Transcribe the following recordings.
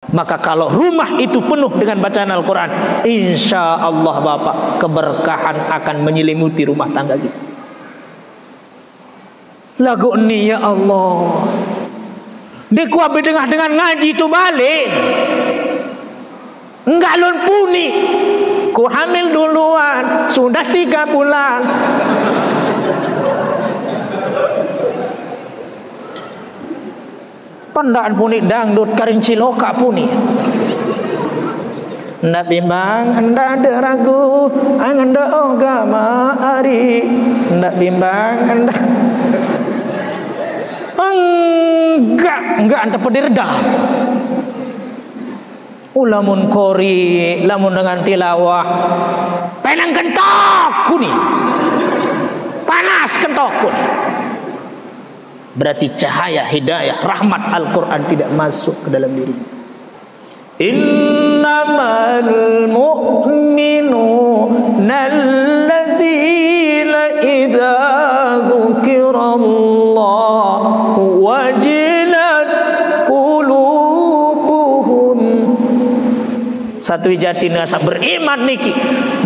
Maka kalau rumah itu penuh dengan bacaan Al-Quran, insya Allah Bapak, keberkahan akan menyelimuti rumah tangga kita. Lagu ni ya Allah, dia kuabe dengan ngaji tu balik, enggak lun puni, ku hamil duluan, sudah 3 bulan. Pandaan puni dangdut karing ciloka puni. Ndak bimbang, ndak ada ragu, anda agama ari. Ndak bimbang, anda enggak anda pediredam. Ulamun kori, lamun dengan tilawah, penang kentok kuni, panas kentok kuni. Berarti cahaya hidayah rahmat Al-Quran tidak masuk ke dalam diri. Innamal mu'minuna alladzina idza dzukirallahu wajilat qulubuhum. Satu jati dengan beriman niki,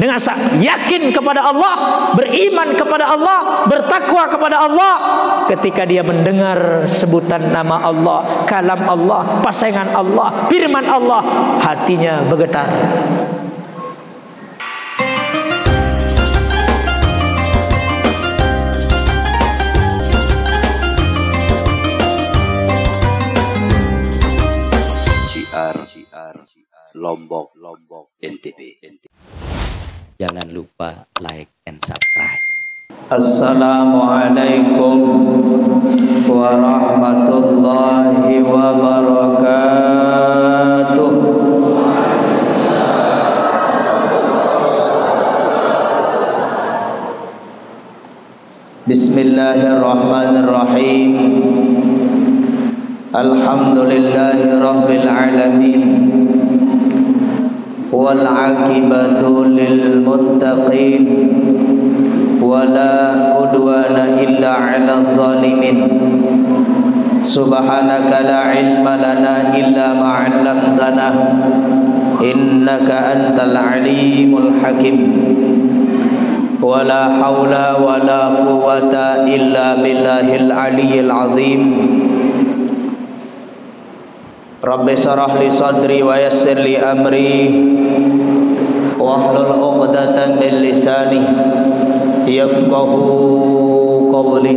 dengan yakin kepada Allah, beriman kepada Allah, bertakwa kepada Allah. Ketika dia mendengar sebutan nama Allah, kalam Allah, pasangan Allah, firman Allah, hatinya bergetar. Syiar Lombok NTB. Jangan lupa like and subscribe. Assalamualaikum warahmatullahi wabarakatuh. Bismillahirrahmanirrahim. Alhamdulillahi rabbil alamin. Wal aqibatu lil muttaqin. Wala udwana illa 'alal zalimin. Subhanaka la ilma lana illa ma 'allamtana innaka antal alimul hakim. Wala haula wala quwwata illa billahil aliyyil azim. Rabbi shrah li sadri wa yassir li amri wahlul 'uqdatam min lisani yafqahu qawli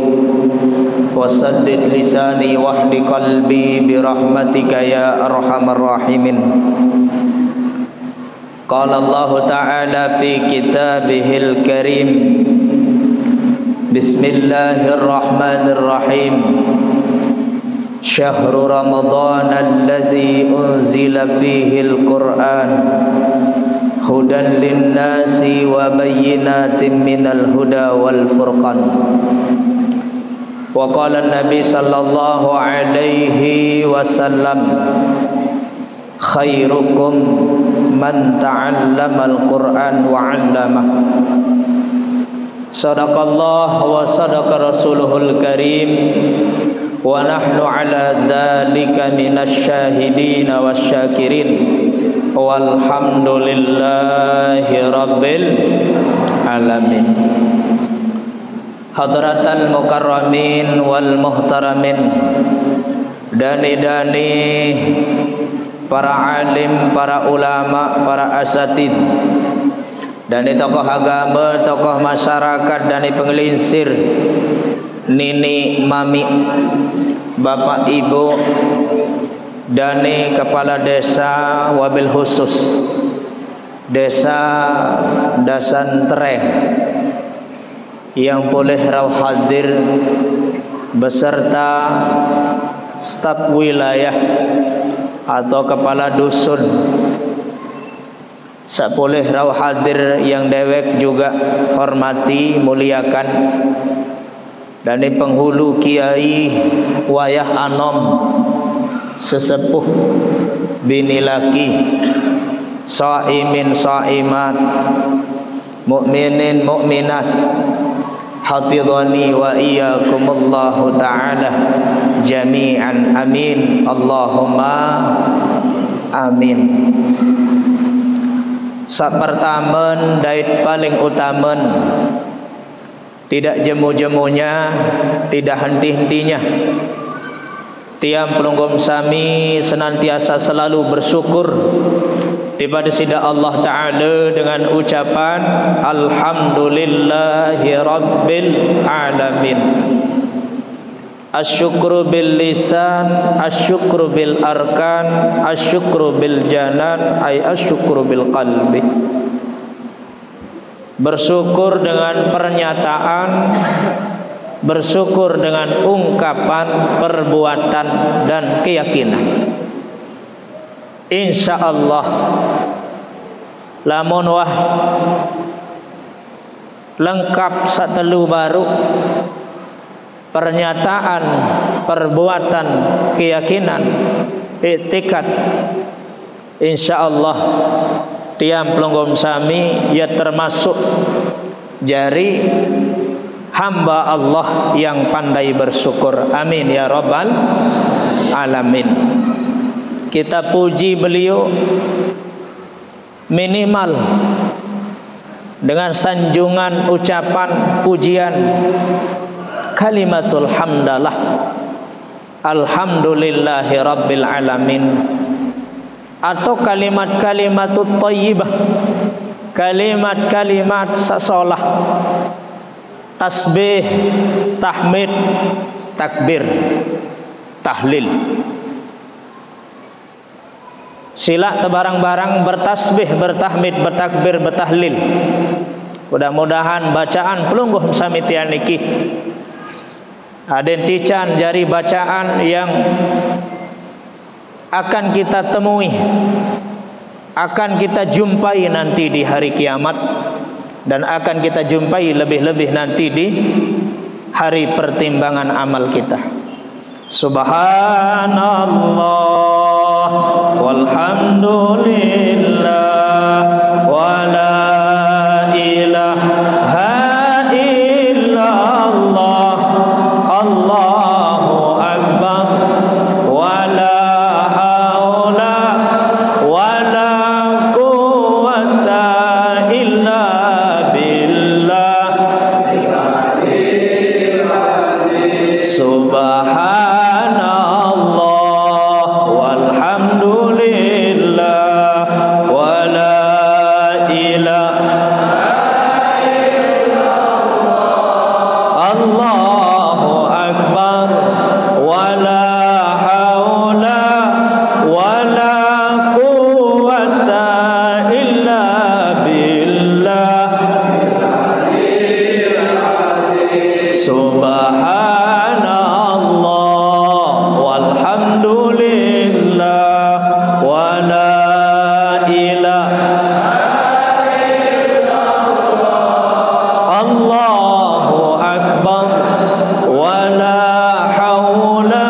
wasaddid lisani wahdi qalbi birahmatika ya arhamar rahimin. Qala Allah ta'ala fi kitabihil karim, Bismillahirrahmanirrahim. Syahru Ramadan alladzi unzila fihil Qur'an hudan linnasi wa bayyinatin minal huda wal furqan. Wa qala an-nabi sallallahu alaihi wasallam, khairukum man ta'allama al-Qur'an wa 'allamah. Sadaqallah wa sadaqa rasuluhul karim. Wa nahnu ala dzalika minasy syahidin wasyakirin. Walhamdulillahi rabbil alamin. Hadratal mukarramin wal muhtaramin, dani-dani para alim, para ulama, para asatid, dani tokoh agama, tokoh masyarakat, dani penggelinsir, nini, mami, bapak, ibu, dani kepala desa, wabil khusus desa Dasantreh yang boleh rawuh hadir beserta staf wilayah atau kepala dusun, boleh rawuh hadir yang dewek juga hormati, muliakan, dan di penghulu kiai wayah anom, sesepuh bini laki, shaimin shaimat, mukminin mukminat, hafizani wa iyyakumullahu ta'ala jami'an amin. Allahumma Amin. Sapertamen dait paling utamen, tidak jemu-jemunya, tidak henti-hentinya, tiang pelunggum sami senantiasa selalu bersyukur daripada sida Allah Ta'ala dengan ucapan Alhamdulillahi Rabbil Alamin. Asyukru bil lisan, asyukru bil arkan, asyukru bil janan, ay asyukru bil qalbi. Bersyukur dengan pernyataan, bersyukur dengan ungkapan, perbuatan dan keyakinan. InsyaAllah lamun wah lengkap satelu baru, pernyataan, perbuatan, keyakinan, iktikad, insyaallah tiang pelunggum sami ya termasuk jari hamba Allah yang pandai bersyukur. Amin ya rabbal alamin. Kita puji beliau minimal dengan sanjungan ucapan pujian kalimatul hamdalah, alhamdulillahi rabbil alamin, atau kalimat-kalimatut thayyibah, kalimat-kalimat sasolah, tasbih, tahmid, takbir, tahlil. Sila tebarang-barang bertasbih, bertahmid, bertakbir, bertahlil. Mudah-mudahan bacaan pelungguh samitian niki aden tican jari bacaan yang akan kita temui, akan kita jumpai nanti di hari kiamat, dan akan kita jumpai lebih-lebih nanti di hari pertimbangan amal kita. Subhanallah walhamdulillah wa la ilaha illallah, Allahu akbar, wa la haula wa la quwwata illa billah. Subhanallah walhamdulillah wa la ilaha illallah, Allahu akbar, wa la haula wa la quwwata illa billah. Subhanallah walhamdulillah wa la ilaha illallah, Allahu akbar, wa la haula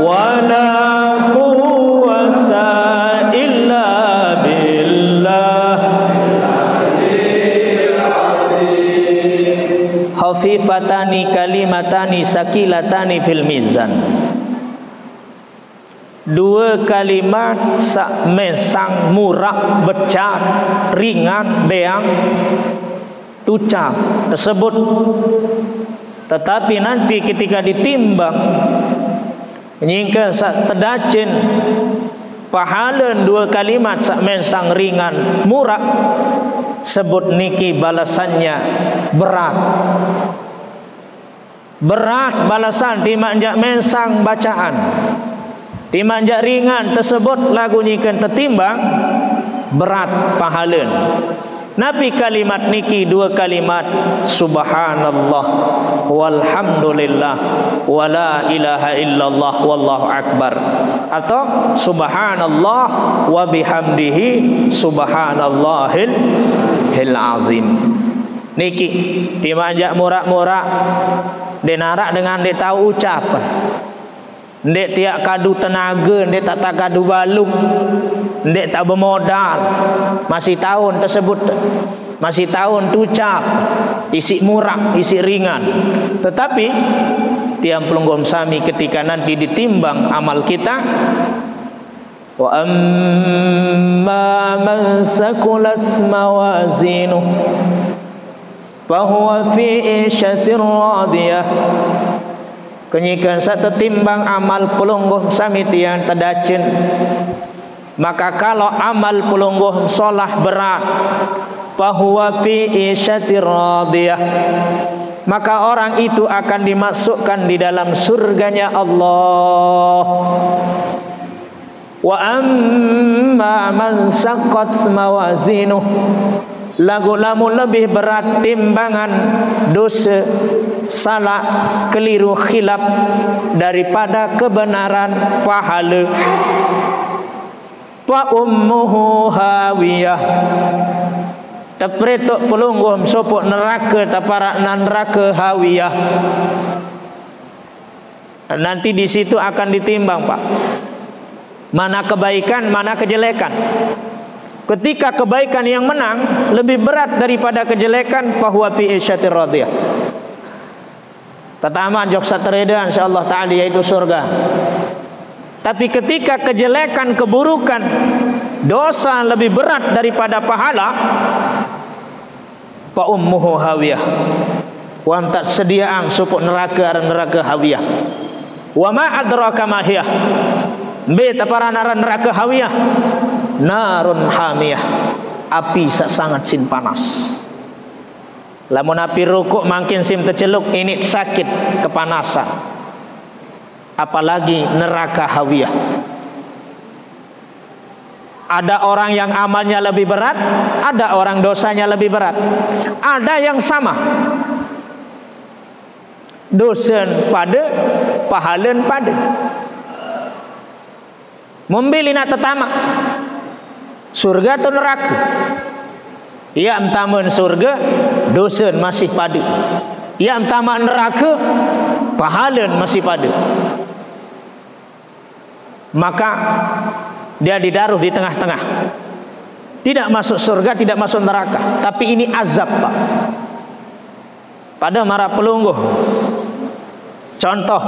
wa la quwwata illa billah. Khafifatani kalimatani sakilatani fil mizan. Dua kalimat sak mesang murah becat ringan deang ucap tersebut, tetapi nanti ketika ditimbang nyingka sak tedacin pahalan dua kalimat sak mesang ringan murah sebut niki balasannya berat. Berat balasan timanjak mesang bacaan, timanjak ringan tersebut lagu nyikan tertimbang berat pahalan. Nabi kalimat niki dua kalimat subhanallah walhamdulillah wa la ilaha illallah wallahu akbar, atau subhanallah wa bihamdihi subhanallahil azim. Niki dimanjak murak-murak dinarak dengan dia tahu ucapan, dia tiak kadu tenaga, dia tak kadu balung, dia tak bermodal, masih tahun tersebut, masih tahun tucap, isi murak, isi ringan. Tetapi tiang pelunggum sami ketika nanti ditimbang amal kita, Wa amma man sakulat mawazinuh fahuwa fi 'ishatir radiyah. Kenyikan satu timbang amal pelungguh sami tiang tadacen, maka kalau amal pelungguh solah berat, fahuwa fi 'ishatir radiyah, maka orang itu akan dimasukkan di dalam surganya Allah. Wa amma man saqqat mawazinuh, lagu-lagu lebih berat timbangan dosa, salah, keliru, khilaf daripada kebenaran, pahala, fa ummuhu hawiyah, tepretuk pelungguh sopok neraka taparak neraka hawiyah. Nanti di situ akan ditimbang, Pak, mana kebaikan, mana kejelekan. Ketika kebaikan yang menang lebih berat daripada kejelekan, fahuwa fi 'ishatir radiyah. Pertama jok satreda insyaallah taala yaitu surga. Tapi ketika kejelekan, keburukan, dosa lebih berat daripada pahala, fa ummuhu hawiyah, wa tak sediaan supuk neraka hawiyah. Wa ma adraka ma hiya, be tapara neraka hawiyah, narun hamiyah, api sangat sin panas. Lamun api rukuk makin sim terceluk, ini sakit kepanasan, apalagi neraka hawiyah. Ada orang yang amalnya lebih berat, ada orang dosanya lebih berat, ada yang sama, dosen pada, pahalen pada. Memilih nak tetama surga atau neraka? Ya entaman surga, dosen masih pada. Ya entaman neraka, pahalen masih pada. Maka dia didaruh di tengah-tengah, tidak masuk surga, tidak masuk neraka, tapi ini azab, Pak, pada para pelungguh. Contoh,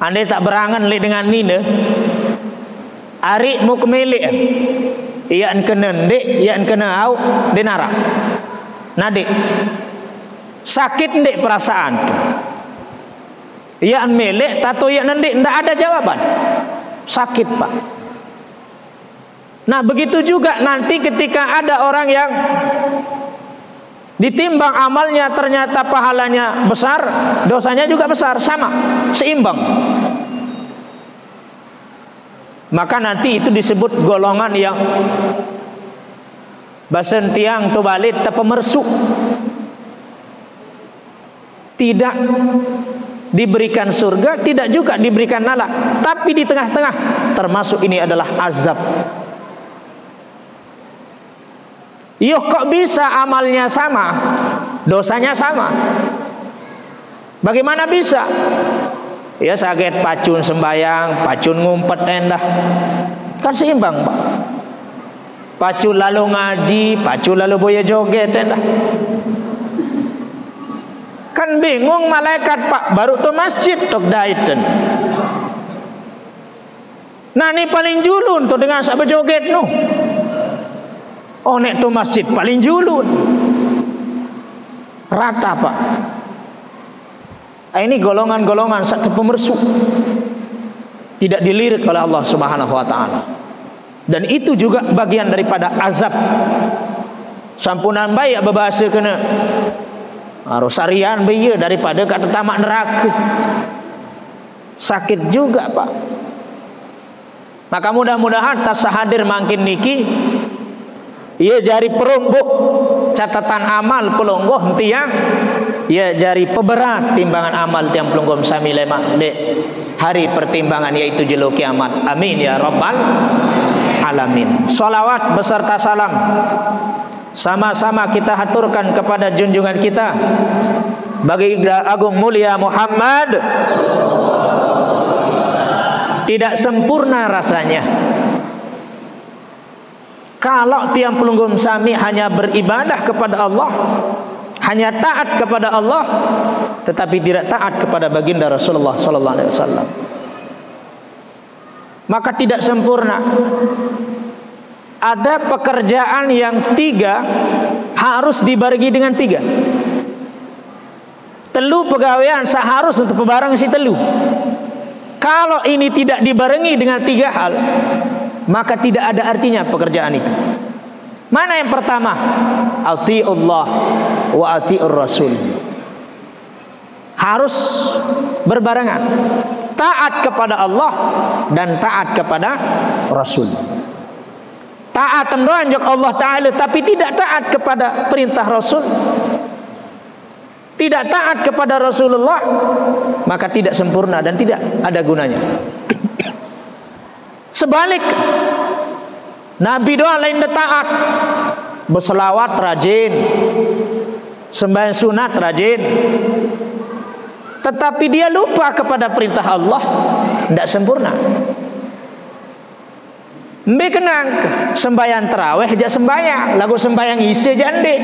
andai tak berangan li dengan nina, ari mu kemelik, iyan kena ndek, iyan kena au denara. Nadik sakit ndek perasaan tu, iyan melek tato iyan ndek, ndak ada jawaban, sakit, Pak. Nah begitu juga nanti ketika ada orang yang ditimbang amalnya ternyata pahalanya besar, dosanya juga besar, sama, seimbang. Maka nanti itu disebut golongan yang basen tiang tu balit pemersu, tidak diberikan surga, tidak juga diberikan nala, tapi di tengah-tengah, termasuk ini adalah azab. Yo, kok bisa amalnya sama, dosanya sama? Bagaimana bisa? Ya sakit pacun sembayang, pacun ngumpet tenda, kan seimbang, Pak. Pacun lalu ngaji, pacun lalu boya joget tenda, kan bingung malaikat, Pak, baru tu masjid tok daiten. Nah ni paling julun tu dengan sak berjoget nu. Oh nek tu masjid paling julun, rata, Pak. Ini golongan-golongan satu pemersu, tidak dilirik oleh Allah Subhanahu wa taala. Dan itu juga bagian daripada azab. Sampunan baik berbahasa kena rosarian bayi daripada kat tamak neraka. Sakit juga, Pak. Maka mudah-mudahan tas hadir makin niki, ia jari perumbuk catatan amal pelungguh tiang, ia jari peberat timbangan amal tiang pelungguh sami lemak dek hari pertimbangan, yaitu jelo kiamat. Amin ya rabbal alamin. Salawat beserta salam sama-sama kita haturkan kepada junjungan kita Baginda Agung Mulia Muhammad. Tidak sempurna rasanya kalau tiang pelungguh sami hanya beribadah kepada Allah, hanya taat kepada Allah, tetapi tidak taat kepada baginda Rasulullah sallallahu alaihi wasallam. maka tidak sempurna. Ada pekerjaan yang 3 harus dibarengi dengan 3. Telu pegawaian seharus untuk pebarang si telu. Kalau ini tidak dibarengi dengan 3 hal, maka tidak ada artinya pekerjaan itu. Mana yang pertama? Ati'ullah wa ati'ur rasul. Harus berbarengan. Taat kepada Allah dan taat kepada Rasul. Taat menunjuk Allah Ta'ala tapi tidak taat kepada perintah Rasul, tidak taat kepada Rasulullah, maka tidak sempurna dan tidak ada gunanya. Sebalik, Nabi doa lain taat, berselawat rajin, sembahyang sunat rajin, tetapi dia lupa kepada perintah Allah, tidak sempurna. Mbe kenang sembahyang tarawih aja sembahyang, lagu sembahyang isi jande.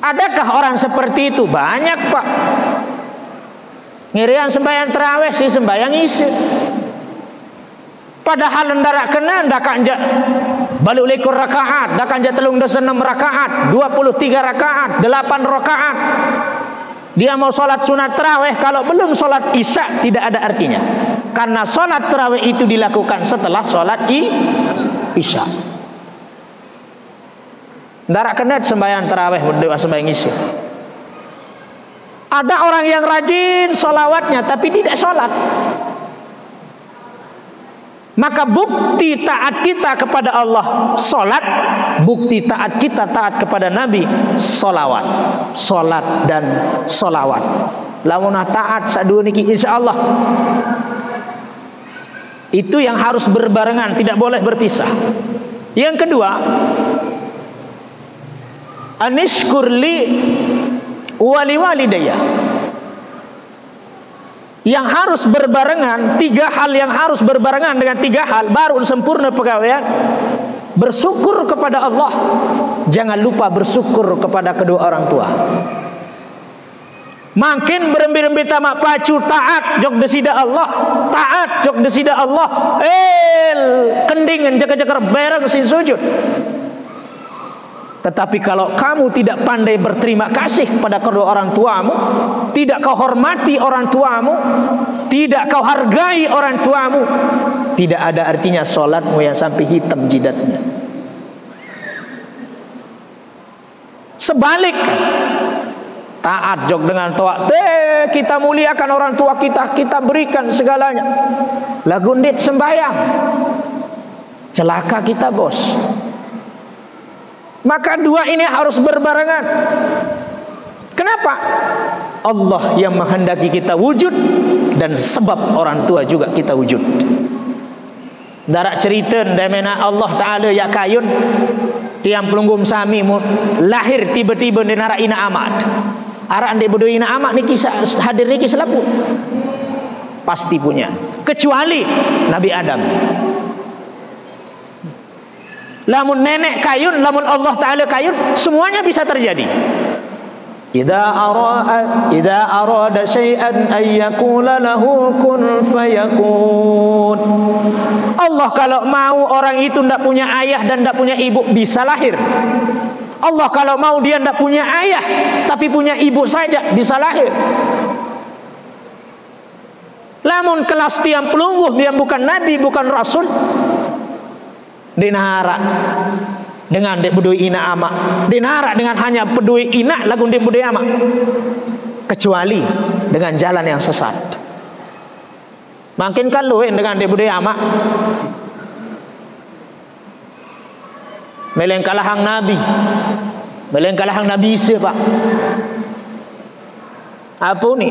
Adakah orang seperti itu? Banyak, Pak. Ngirian sembahyang tarawih si sembahyang isi. Padahal ndak kena ndak kanja balik likur rakaat, ndak kanja 36 rakaat, 23 rakaat, 8 rakaat. Dia mau sholat sunat tarawih, kalau belum sholat isya tidak ada artinya. Karena sholat tarawih itu dilakukan setelah sholat isya. Ndak kena sembahyang tarawih berdoa sembahyang isya. Ada orang yang rajin sholawatnya tapi tidak sholat. Maka bukti taat kita kepada Allah sholat, bukti taat kita taat kepada Nabi sholawat, sholat dan sholawat. Lamun taat sadua niki insyaallah. Itu yang harus berbarengan, tidak boleh berpisah. Yang kedua, anishkurli wali walidayya. Yang harus berbarengan, 3 hal yang harus berbarengan dengan 3 hal baru sempurna pegawaian. Bersyukur kepada Allah, jangan lupa bersyukur kepada kedua orang tua. Makin berembi-rembi tamak pacu taat jog desida Allah, taat jog desida Allah. Kendingan jaga-jaga bareng si sujud. Tetapi kalau kamu tidak pandai berterima kasih pada kedua orang tuamu, tidak kau hormati orang tuamu, tidak kau hargai orang tuamu, tidak ada artinya sholatmu yang sampai hitam jidatnya. Sebalik, taat jog dengan taat, kita muliakan orang tua kita, kita berikan segalanya. Lagundit sembahyang, celaka kita bos. Maka 2 ini harus berbarengan. Kenapa? Allah yang menghendaki kita wujud, dan sebab orang tua juga kita wujud. Darak cerita demena Allah Ta'ala ya kayun tiang pelunggum sami lahir tiba-tiba di nara ina amat. Arah ande bodoh ina amat niki hadir niki selapu. Pasti punya. Kecuali Nabi Adam. Lamun nenek kayun, lamun Allah Ta'ala kayun, semuanya bisa terjadi. Idza arada syai'an ay yaqula lahu kun fayakun. Allah kalau mau orang itu tidak punya ayah dan tidak punya ibu, bisa lahir. Allah kalau mau dia tidak punya ayah tapi punya ibu saja, bisa lahir. Lamun kelas tiang pelungguh dia bukan nabi, bukan rasul, dinara dengan dek bedui ina ama, dinara dengan hanya pedui ina lagu dek bedui ama, kecuali dengan jalan yang sesat. Makin kan luin dengan dek bedui ama, melengkalahang nabi, melengkalahang nabi siapa? Apa ni?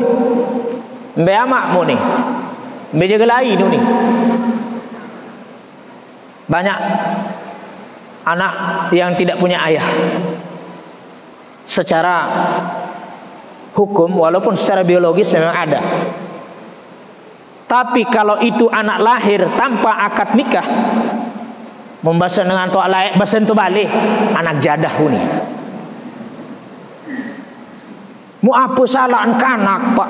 Mbe ama mu ni, mbe jaga lain ni. Banyak anak yang tidak punya ayah. Secara hukum, walaupun secara biologis memang ada. Tapi kalau itu anak lahir tanpa akad nikah, membahas dengan tua layak basen tu balik, anak jadah ni. Mu apa salah kanak pak?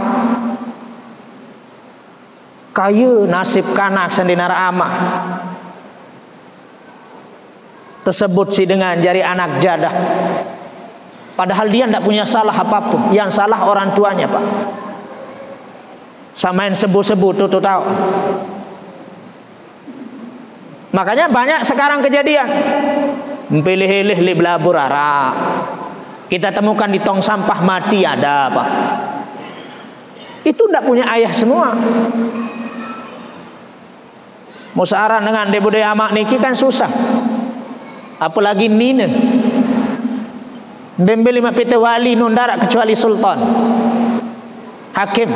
kaya nasib kanak sandinara amah tersebut si dengan jari anak jadah, padahal dia tidak punya salah apapun, yang salah orang tuanya Pak. Samain sebut-sebut tuh tahu. Makanya banyak sekarang kejadian pilih-pilih li belabur arak, kita temukan di tong sampah mati ada Pak. Itu tidak punya ayah semua. Musyawarah dengan de budaya amak niki kan susah. Apalagi nina. Bembeli mak pete wali nundara kecuali sultan. Hakim.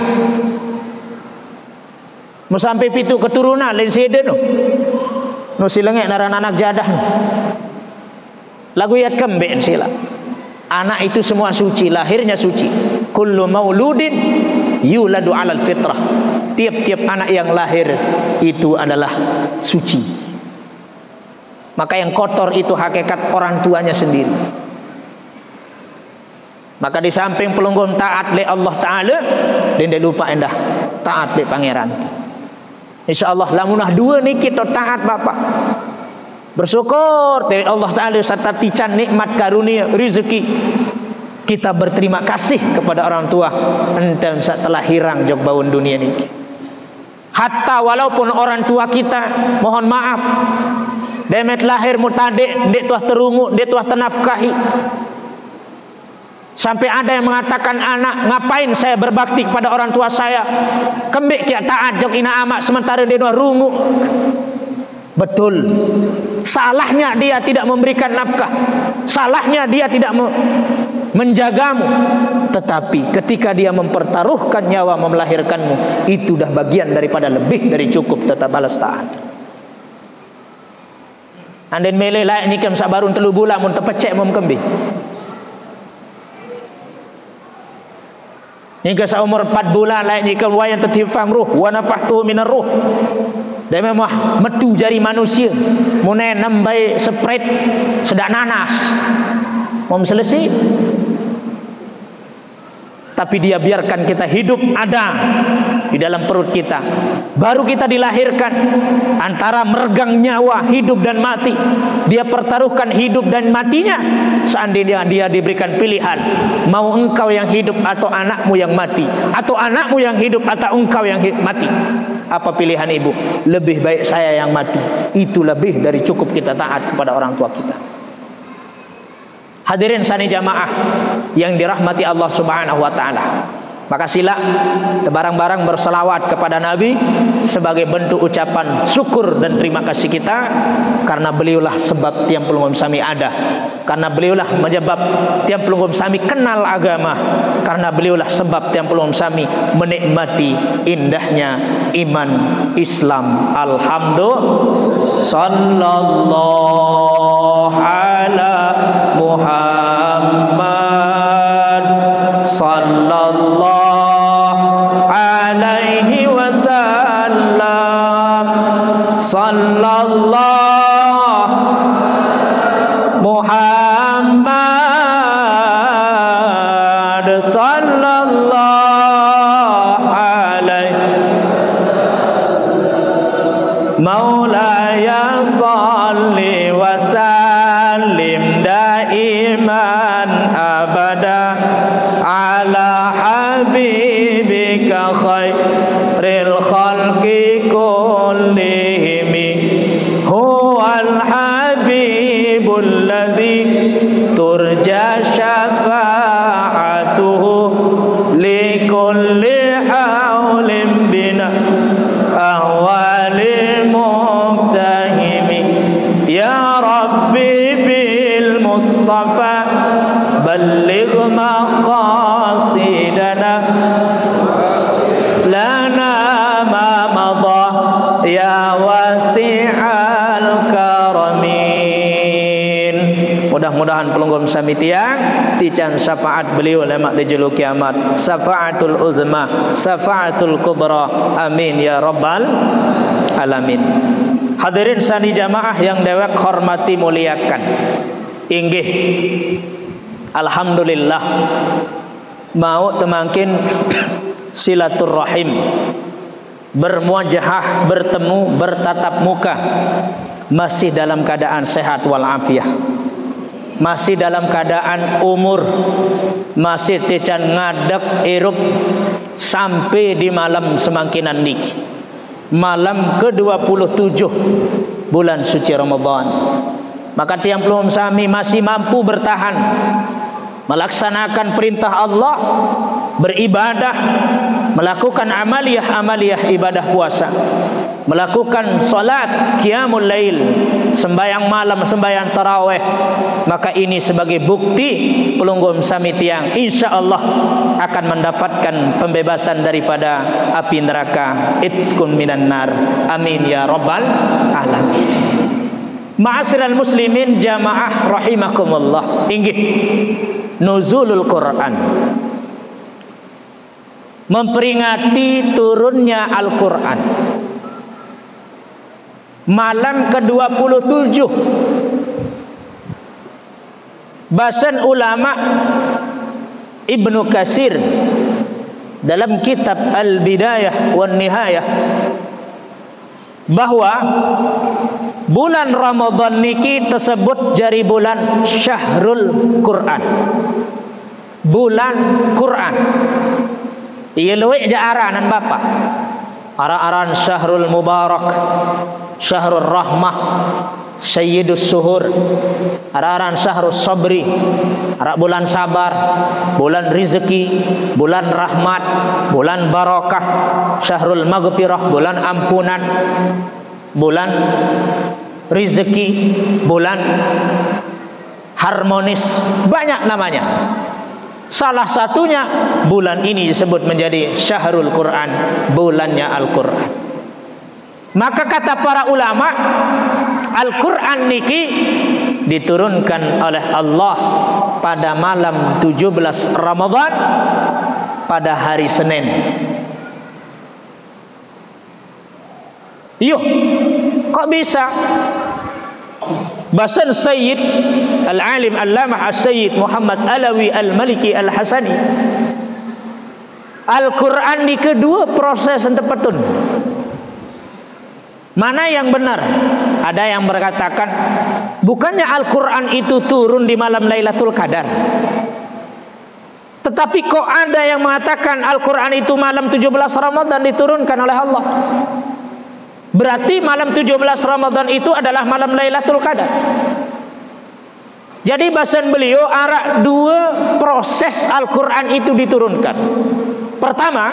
Mau sampai pitu keturunan lain sede no. No silengek naran anak jadah no. Lagu yat kembe sila. Anak itu semua suci, lahirnya suci. Kullu mauludin yuladu 'alal fitrah. Tiap-tiap anak yang lahir itu adalah suci. Maka yang kotor itu hakikat orang tuanya sendiri. Maka di samping pelunggun taat le Allah Ta'ala, dia lupa endah taat le pangeran. InsyaAllah lamunah dua ni kita taat Bapak. Bersyukur dari Allah Ta'ala serta tican nikmat karunia rezeki. Kita berterima kasih kepada orang tua enten setelah hirang jog baun dunia ni. Hatta walaupun orang tua kita mohon maaf demet lahir mutadik, dek tuah terungu, dek tuah tenafkahi. Sampai ada yang mengatakan anak, ngapain saya berbakti kepada orang tua saya? Kembik kia taat jok ina amak sementara dia tuah rungu. Betul. Salahnya dia tidak memberikan nafkah. Salahnya dia tidak menjagamu. Tetapi ketika dia mempertaruhkan nyawa melahirkanmu, itu dah bagian daripada lebih dari cukup tetap balas taat. Anden mele layak nikam sabarun 3 bulan mun tepecek mum kembi. Hingga seumur 4 bulan layak nikam wayan tatifang ruh wa nafahtu minar ruh. Dan memang metu jari manusia. Munai nambai spread sedak nanas. Mum selesai. Tapi dia biarkan kita hidup ada di dalam perut kita. Baru kita dilahirkan antara meregang nyawa hidup dan mati. Dia pertaruhkan hidup dan matinya. Seandainya dia diberikan pilihan, mau engkau yang hidup atau anakmu yang mati, atau anakmu yang hidup atau engkau yang mati, apa pilihan ibu? Lebih baik saya yang mati. Itu lebih dari cukup kita taat kepada orang tua kita. Hadirin sani jamaah yang dirahmati Allah Subhanahu wa taala. Maka sila barang-barang berselawat kepada Nabi sebagai bentuk ucapan syukur dan terima kasih kita, karena beliaulah sebab tiang pelungum sami ada, karena beliaulah menyebab tiang pelungum sami kenal agama, karena beliaulah sebab tiang pelungum sami menikmati indahnya iman Islam. Alhamdulillah. Sallallahu ala Muhammad sallallahu alaihi wasallam. Sallallahu Muhammad sallallahu alaihi Maulaya salli wa sallim daiman abada ala habibika khairil khalqi kullihim huwal habibul ladzi turja syafa'atuhu likulli haulin bina ahwali muqtahimi ya rabbi bil mustafa balligh maqasidana lana ma madha ya wasi'al karamin. Mudah-mudahan pelunggum sami tiang tican syafaat beliau lemak di julu kiamat, syafaatul uzma, syafaatul kubra, amin ya rabbal alamin. Hadirin sani jamaah yang dewek hormati muliakan, inggih alhamdulillah mau temangkin silaturrahim bermuajahah, bertemu, bertatap muka, masih dalam keadaan sehat walafiat, masih dalam keadaan umur, masih tecan ngadek irup sampai di malam semangkinan niki, malam ke-27 bulan suci Ramadan. Maka tiang pelum sami masih mampu bertahan melaksanakan perintah Allah, beribadah, melakukan amaliyah ibadah puasa, melakukan salat qiyamul lail, sembahyang malam, sembahyang tarawih, maka ini sebagai bukti pelunggum sami tiang insyaallah akan mendapatkan pembebasan daripada api neraka, itskun minan nar, amin ya rabbal alamin. Ma'asyiral muslimin jamaah rahimakumullah, inggih nuzulul Quran, memperingati turunnya Al-Quran, malam ke-27. Bahasan ulama Ibnu Katsir dalam kitab Al-Bidayah wan Nihayah bahwa bulan Ramadan niki tersebut jadi bulan Syahrul Quran, bulan Quran. Ia luwek je aranan bapa, ara-aran Syahrul Mubarak, Syahrul Rahmah, Sayyidus Suhur, ara-aran Syahrul Sabri, ara bulan sabar, bulan rizki, bulan rahmat, bulan barakah, Syahrul Maghfirah, bulan ampunan, bulan rizki, bulan harmonis, banyak namanya. Salah satunya bulan ini disebut menjadi Syahrul Quran, bulannya Al-Quran. Maka kata para ulama, Al-Quran niki diturunkan oleh Allah pada malam 17 Ramadan pada hari Senin. Yuh, kok bisa? Bahasan Sayyid Al-Alim Allamah As-Sayyid Muhammad Alawi Al-Maliki Al-Hasani, Al-Quran di kedua proses entepetun. Mana yang benar? Ada yang berkatakan bukannya Al-Quran itu turun di malam Lailatul Qadar, tetapi kok ada yang mengatakan Al-Quran itu malam 17 Ramadan diturunkan oleh Allah. Berarti malam 17 Ramadan itu adalah malam Lailatul Qadar. Jadi bahasan beliau arah dua proses Al-Quran itu diturunkan. Pertama,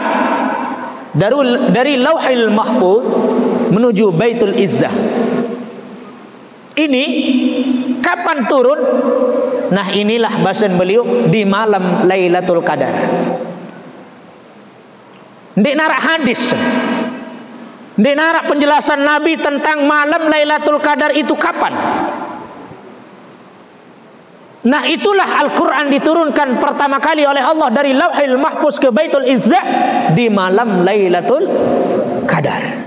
dari Lauhil Mahfuz menuju Baitul Izzah. Ini kapan turun? Nah, inilah bahasan beliau di malam Lailatul Qadar. Di narak hadis, di narak penjelasan Nabi tentang malam Lailatul Qadar itu kapan. Nah, itulah Al-Quran diturunkan pertama kali oleh Allah dari Lauhil Mahfuz ke Baitul Izzah di malam Lailatul Qadar.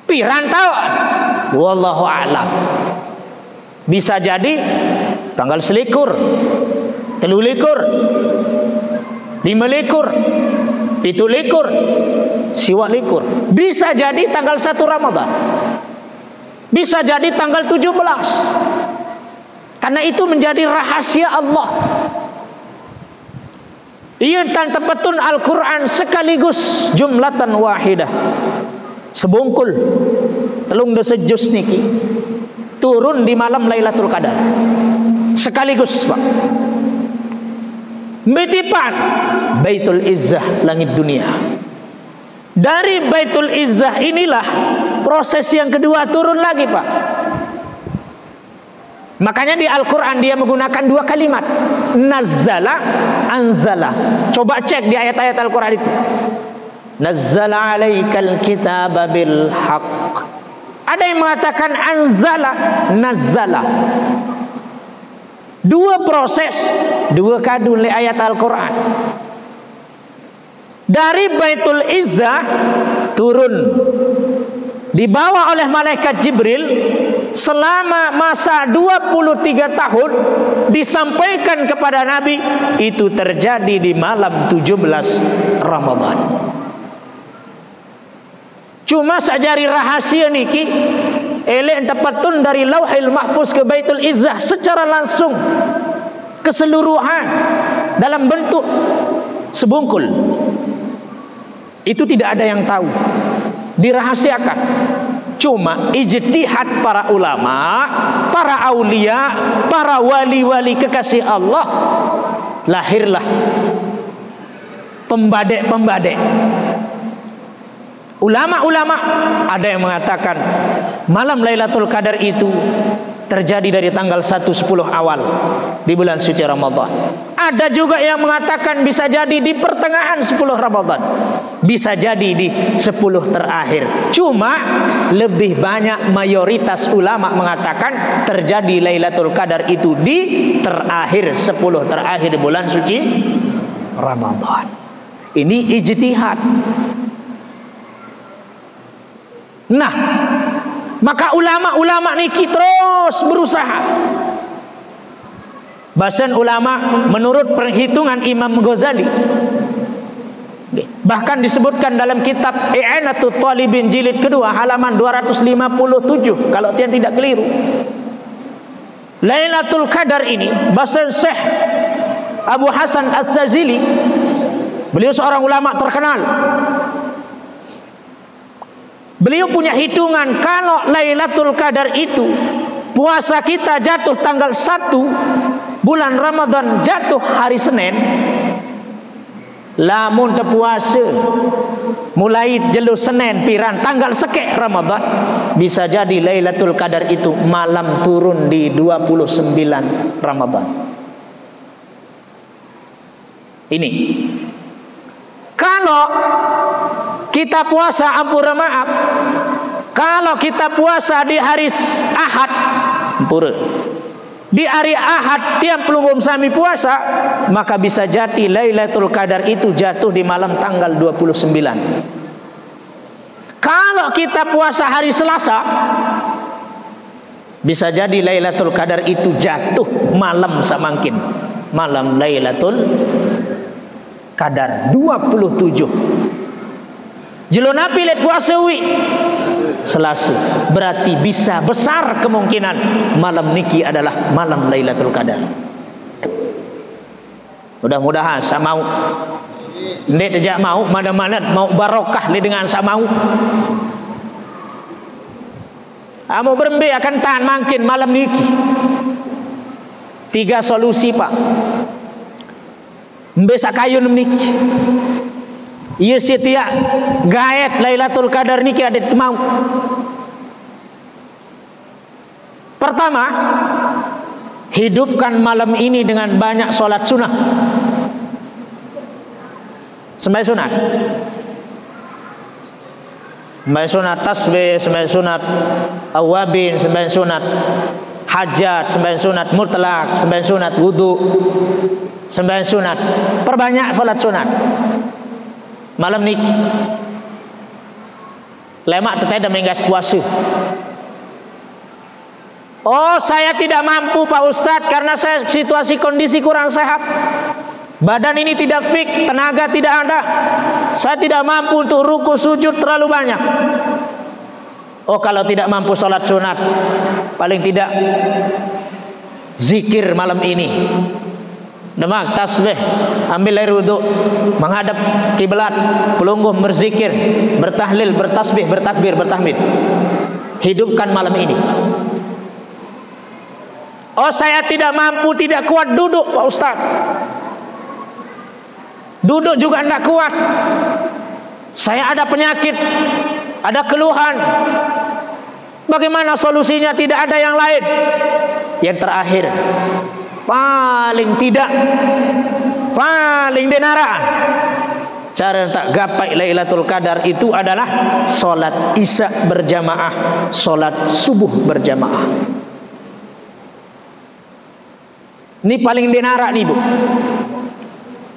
Pirantauan, wallahu a'lam. Bisa jadi tanggal 21, 23, 25, 27, 27. Bisa jadi tanggal 1 Ramadan. Bisa jadi tanggal 17. Karena itu menjadi rahasia Allah. Ia tan tepetun Al-Quran sekaligus jumlatan wahidah. Sebungkul telung desejus niki turun di malam Lailatul Qadar. Sekaligus, Pak. Metipan Baitul Izzah, langit dunia. Dari Baitul Izzah inilah proses yang kedua turun lagi, Pak. Makanya di Al-Quran dia menggunakan dua kalimat, nazzala, anzala. Coba cek di ayat-ayat Al-Quran itu. Nazzala alaikal kitaba bil haqq. Ada yang mengatakan anzala, nazzala. Dua proses, dua kadu oleh ayat Al-Quran. Dari Baitul Izzah turun, dibawa oleh malaikat Jibril selama masa 23 tahun, disampaikan kepada Nabi. Itu terjadi di malam 17 Ramadan. Cuma sajari rahasia niki elek tepatun dari Lauhil Mahfuz ke Baitul Izzah secara langsung keseluruhan dalam bentuk sebungkul. Itu tidak ada yang tahu, dirahasiakan. Cuma ijtihad para ulama, para aulia, para wali-wali kekasih Allah, lahirlah pembadek-pembadek. Ulama-ulama ada yang mengatakan malam Lailatul Qadar itu terjadi dari tanggal 1-10 awal di bulan suci Ramadan. Ada juga yang mengatakan bisa jadi di pertengahan 10 Ramadan, bisa jadi di 10 terakhir. Cuma lebih banyak mayoritas ulama mengatakan terjadi Lailatul Qadar itu di terakhir 10 terakhir bulan suci Ramadan. Ini ijtihad. Nah, maka ulama-ulama niki terus berusaha. Bahasan ulama menurut perhitungan Imam Ghazali, bahkan disebutkan dalam kitab I'anatul Talibin jilid kedua halaman 257 kalau tiang tidak keliru. Lailatul Qadar ini bahasan Syekh Abu Hasan Az-Zazili, beliau seorang ulama terkenal. Beliau punya hitungan kalau Lailatul Qadar itu puasa kita jatuh tanggal 1 bulan Ramadan jatuh hari Senin, lamun terpuasa mulai jelu Senin piran tanggal sekek Ramadan, bisa jadi Lailatul Qadar itu malam turun di 29 Ramadan. Ini kalau kita puasa, ampura maaf, kalau kita puasa di hari Ahad, ampura, di hari Ahad tiap pelungum sami puasa, maka bisa jadi Lailatul Qadar itu jatuh di malam tanggal 29. Kalau kita puasa hari Selasa, bisa jadi Lailatul Qadar itu jatuh malam samangkin, malam Lailatul Qadar 27. Jelo napi let puasa wi Selasa, berarti bisa besar kemungkinan malam niki adalah malam Lailatul Qadar. Mudah-mudahan saya mau. Nek tidak mau, mana-mana mau barokah ni dengan saya mau. Amo berembe akan tahan mungkin malam niki. 3 solusi pak. Mbe sakayun niki. Ia setiap gaet Lailatul Qadar niki ada mau. Pertama, hidupkan malam ini dengan banyak solat sunnah. Sembahyang sunat, sembahyang sunat tasbih, sembahyang sunat awabin, sembahyang sunat hajat, sembahyang sunat mutlak, sembahyang sunat wudu, sembahyang sunat. Perbanyak solat sunat malam niki. Lemak teteh dah menggas puasa. Oh, saya tidak mampu Pak Ustadz karena saya situasi kondisi kurang sehat. Badan ini tidak fit, tenaga tidak ada. Saya tidak mampu untuk ruku sujud terlalu banyak. Oh, kalau tidak mampu sholat sunat, paling tidak zikir malam ini. Demak tasbih, ambil air wudu, menghadap kiblat, pelungguh berzikir, bertahlil, bertasbih, bertakbir, bertahmid. Hidupkan malam ini. Oh, saya tidak mampu, tidak kuat duduk Pak Ustaz. Duduk juga tidak kuat. Saya ada penyakit, ada keluhan. Bagaimana solusinya? Tidak ada yang lain. Yang terakhir, paling tidak, paling denaraan, cara tak gapai Lailatul Qadar itu adalah solat isya berjamaah, solat subuh berjamaah. Ini paling denara nih bu.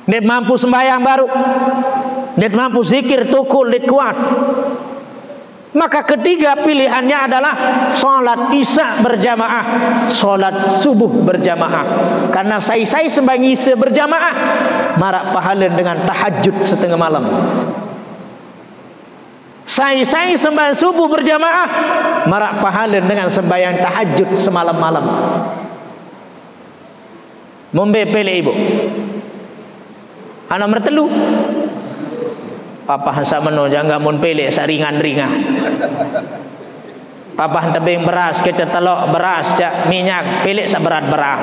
Net mampu sembahyang baru, net mampu zikir tukul, net kuat. Maka ketiga pilihannya adalah solat isya berjamaah, solat subuh berjamaah. Karena saya sembahyang isya berjamaah, marak pahala dengan tahajud setengah malam. Sai-sai sembahyang subuh berjamaah, marak pahala dengan sembahyang tahajud semalam-malam. Mombe pelek ibu. Anak mertelu. Papa sak meno jangan mun pelek sak ringan-ringan. Papa tebing beras kecet telok beras cak minyak pelek sak berat-berat.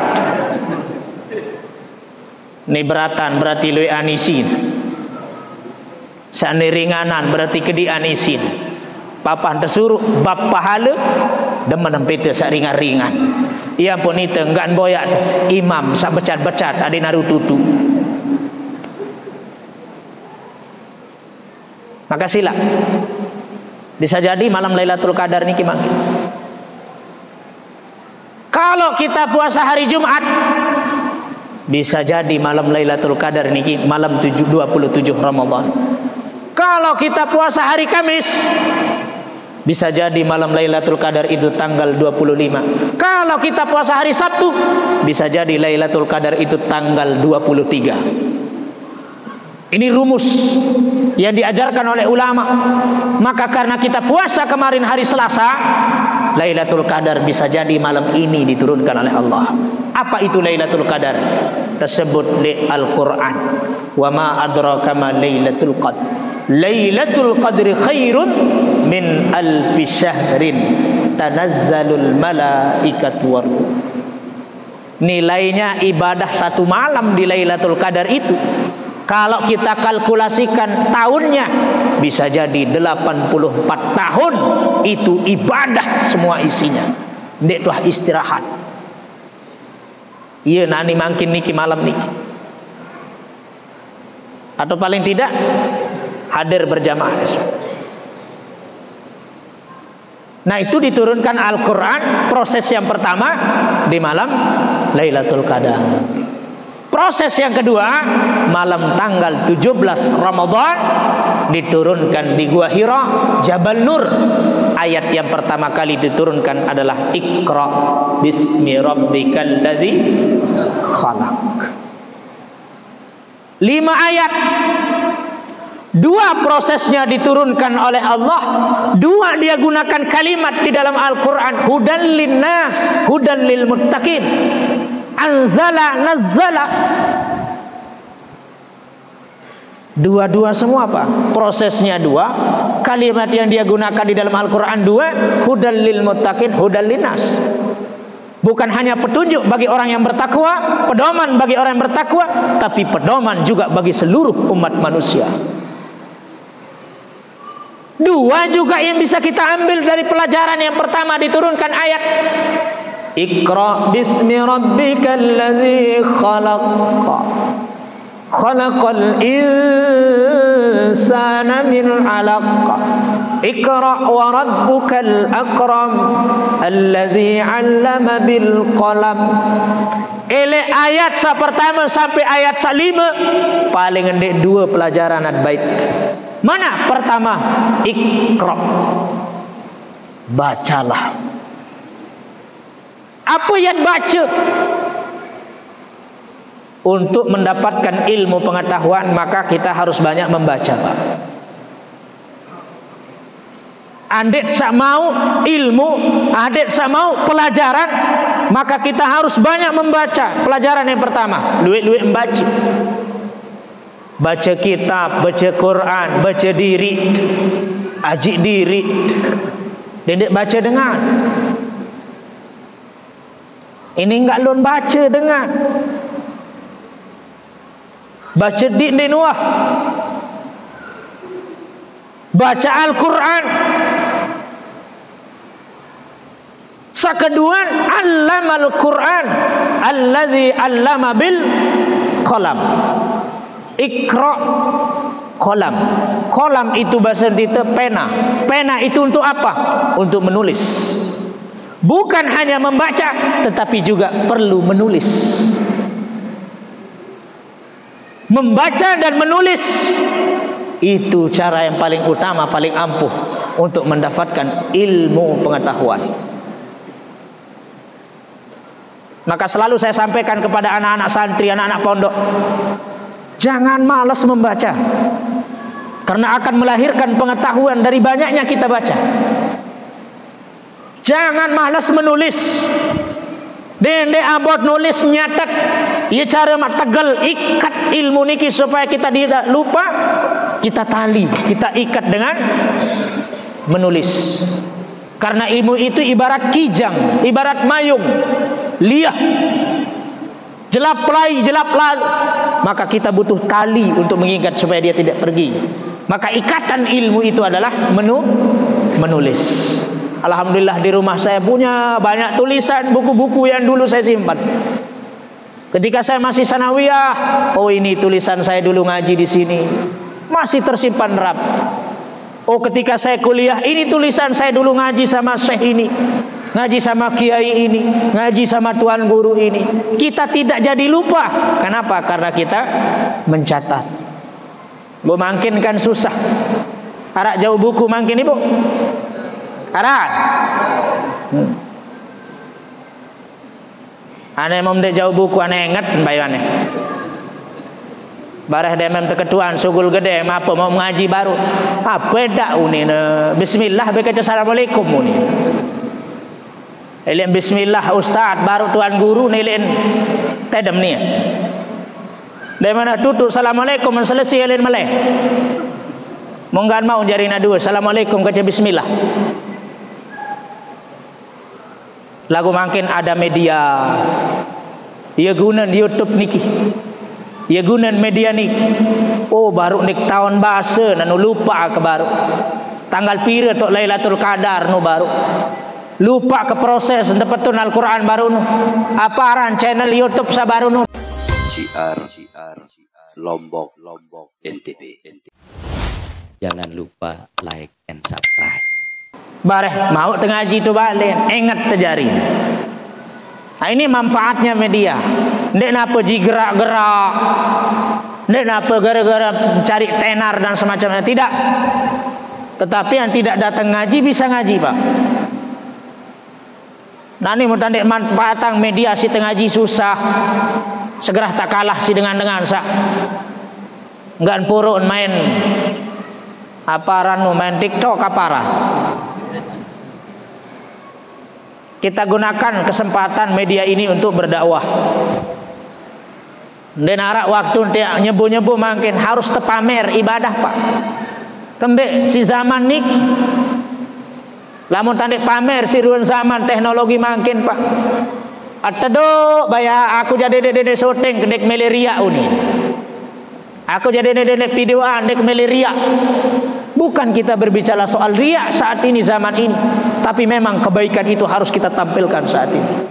Ni beratan berarti luwe anisin. Sak ni ringanan berarti kedian isin. Papa tersuruh bab pahala demen empete sak ringan-ringan. Ia pun itu enggak boyak imam sak becat-becat ade naru tutu. Makasihlah. Bisa jadi malam Lailatul Qadar niki mangke. Kalau kita puasa hari Jumat, bisa jadi malam Lailatul Qadar niki malam 27 Ramadan. Kalau kita puasa hari Kamis, bisa jadi malam Lailatul Qadar itu tanggal 25. Kalau kita puasa hari Sabtu, bisa jadi Lailatul Qadar itu tanggal 23. Ini rumus yang diajarkan oleh ulama. Maka karena kita puasa kemarin hari Selasa, Lailatul Qadar bisa jadi malam ini diturunkan oleh Allah. Apa itu Lailatul Qadar? Tersebut di Al-Quran. Wa ma adraka ma Lailatul Qadar. Lailatul Qadri khairun min alfi syahrin tanazzalul malaikatu war. Nilainya ibadah satu malam di Lailatul Qadar itu, kalau kita kalkulasikan tahunnya, bisa jadi 84 tahun itu ibadah semua isinya. Ndek tuh istirahat. Iya nani mangkin niki malam niki. Atau paling tidak hadir berjamaah besok. Nah itu diturunkan Al-Quran. Proses yang pertama di malam Lailatul Qadar. Proses yang kedua malam tanggal 17 Ramadan diturunkan di Gua Hira, Jabal Nur. Ayat yang pertama kali diturunkan adalah Iqra bismi rabbikal ladzi khalaq. 5 ayat. 2 prosesnya diturunkan oleh Allah. 2 dia gunakan kalimat di dalam Al-Quran. Hudan linnas, hudan lil muttaqin. Anzala, nazzala. 2 semua apa? Prosesnya 2. Kalimat yang dia gunakan di dalam Al-Quran 2. Hudan lil muttaqin, hudan linnas. Bukan hanya petunjuk bagi orang yang bertakwa, pedoman bagi orang yang bertakwa, tapi pedoman juga bagi seluruh umat manusia. 2 juga yang bisa kita ambil dari pelajaran yang pertama diturunkan ayat Iqra bismi rabbikal ladzi khalaq. Khalaqal insana min 'alaq. Iqra wa rabbukal akram alladzi 'allama bil qalam. Ele ayat sa pertama sampai ayat sa 5 paling endek 2 pelajaran at bait. Mana? Pertama, Iqra. Bacalah. Apa yang baca? Untuk mendapatkan ilmu pengetahuan maka kita harus banyak membaca, Pak. Andai sak mau ilmu, andai sak mau pelajaran, maka kita harus banyak membaca. Pelajaran yang pertama, luwek-luwek membaca. Baca kitab, baca Quran, baca diri, ajik diri. Dendek baca dengar. Ini enggak lon baca dengar. Baca di nuah. Baca Al-Quran. Sekedua, allamal Quran allazi allama bil qalam. Iqra qalam. Qalam itu bahasa kita pena. Pena itu untuk apa? Untuk menulis. Bukan hanya membaca, tetapi juga perlu menulis. Membaca dan menulis itu cara yang paling utama, paling ampuh untuk mendapatkan ilmu pengetahuan. Maka selalu saya sampaikan kepada anak-anak santri, anak-anak pondok, jangan malas membaca. Karena akan melahirkan pengetahuan dari banyaknya kita baca. Jangan malas menulis. Dendek abot nulis nyatet. Ia cara mak tegal ikat ilmu niki supaya kita tidak lupa. Kita tali, kita ikat dengan menulis. Karena ilmu itu ibarat kijang, ibarat mayung, liah, jelap lalu. Maka kita butuh tali untuk mengikat supaya dia tidak pergi. Maka ikatan ilmu itu adalah menulis. Alhamdulillah di rumah saya punya banyak tulisan, buku-buku yang dulu saya simpan. Ketika saya masih sanawiyah, oh ini tulisan saya dulu ngaji di sini, masih tersimpan rapi. Oh ketika saya kuliah, ini tulisan saya dulu ngaji sama syekh ini, ngaji sama kiai ini, ngaji sama tuan guru ini. Kita tidak jadi lupa. Kenapa? Karena kita mencatat. Bu makin kan susah. Arak jauh buku makin ibu. Arak. Ane mau mendek jauh buku ane ingat bayarnya. Barah demam terketuan sugul gede apa mau ngaji baru. Apa dak uni bismillah baca assalamualaikum uni. Elin bismillah ustaz baru tuan guru nilin tedem ni. Dari mana tutup assalamualaikum selesai elin malih. Monggan mau jarina dua assalamualaikum kaca bismillah. Lagu makin ada media. Ia guna YouTube niki. Ia guna media niki. Oh baru nik tahun bahasa nanu lupa ke baru. Tanggal pira tok Lailatul Qadar nu baru. Lupa ke proses dapatun Al-Quran baru nu. Aparan channel YouTube sabaru nu. Syiar Lombok NTB. Jangan lupa like and subscribe. Bareh mau tengaji tu balik, ingat terjari. Nah, ini manfaatnya media. Ndek napa gerak-gerak, ndek napa gara-gara cari tenar dan semacamnya, tidak. Tetapi yang tidak datang ngaji bisa ngaji, Pak. Nah ini mudah ndek manfaatan media si tengaji susah. Segera tak kalah si dengan sa. Enggak purun main aparan main TikTok aparan. Kita gunakan kesempatan media ini untuk berdakwah. Dan arak waktu dia nyebu-nyebu makin harus tepamer ibadah Pak. Kembek si zaman nik. Lamun tandek pamer si ruang zaman teknologi makin Pak. Atado bayar aku jadi dede syuting kedek meleria uni. Aku jadi dede videoan dek meleria. Bukan kita berbicara soal riak saat ini zaman ini, tapi memang kebaikan itu harus kita tampilkan saat ini.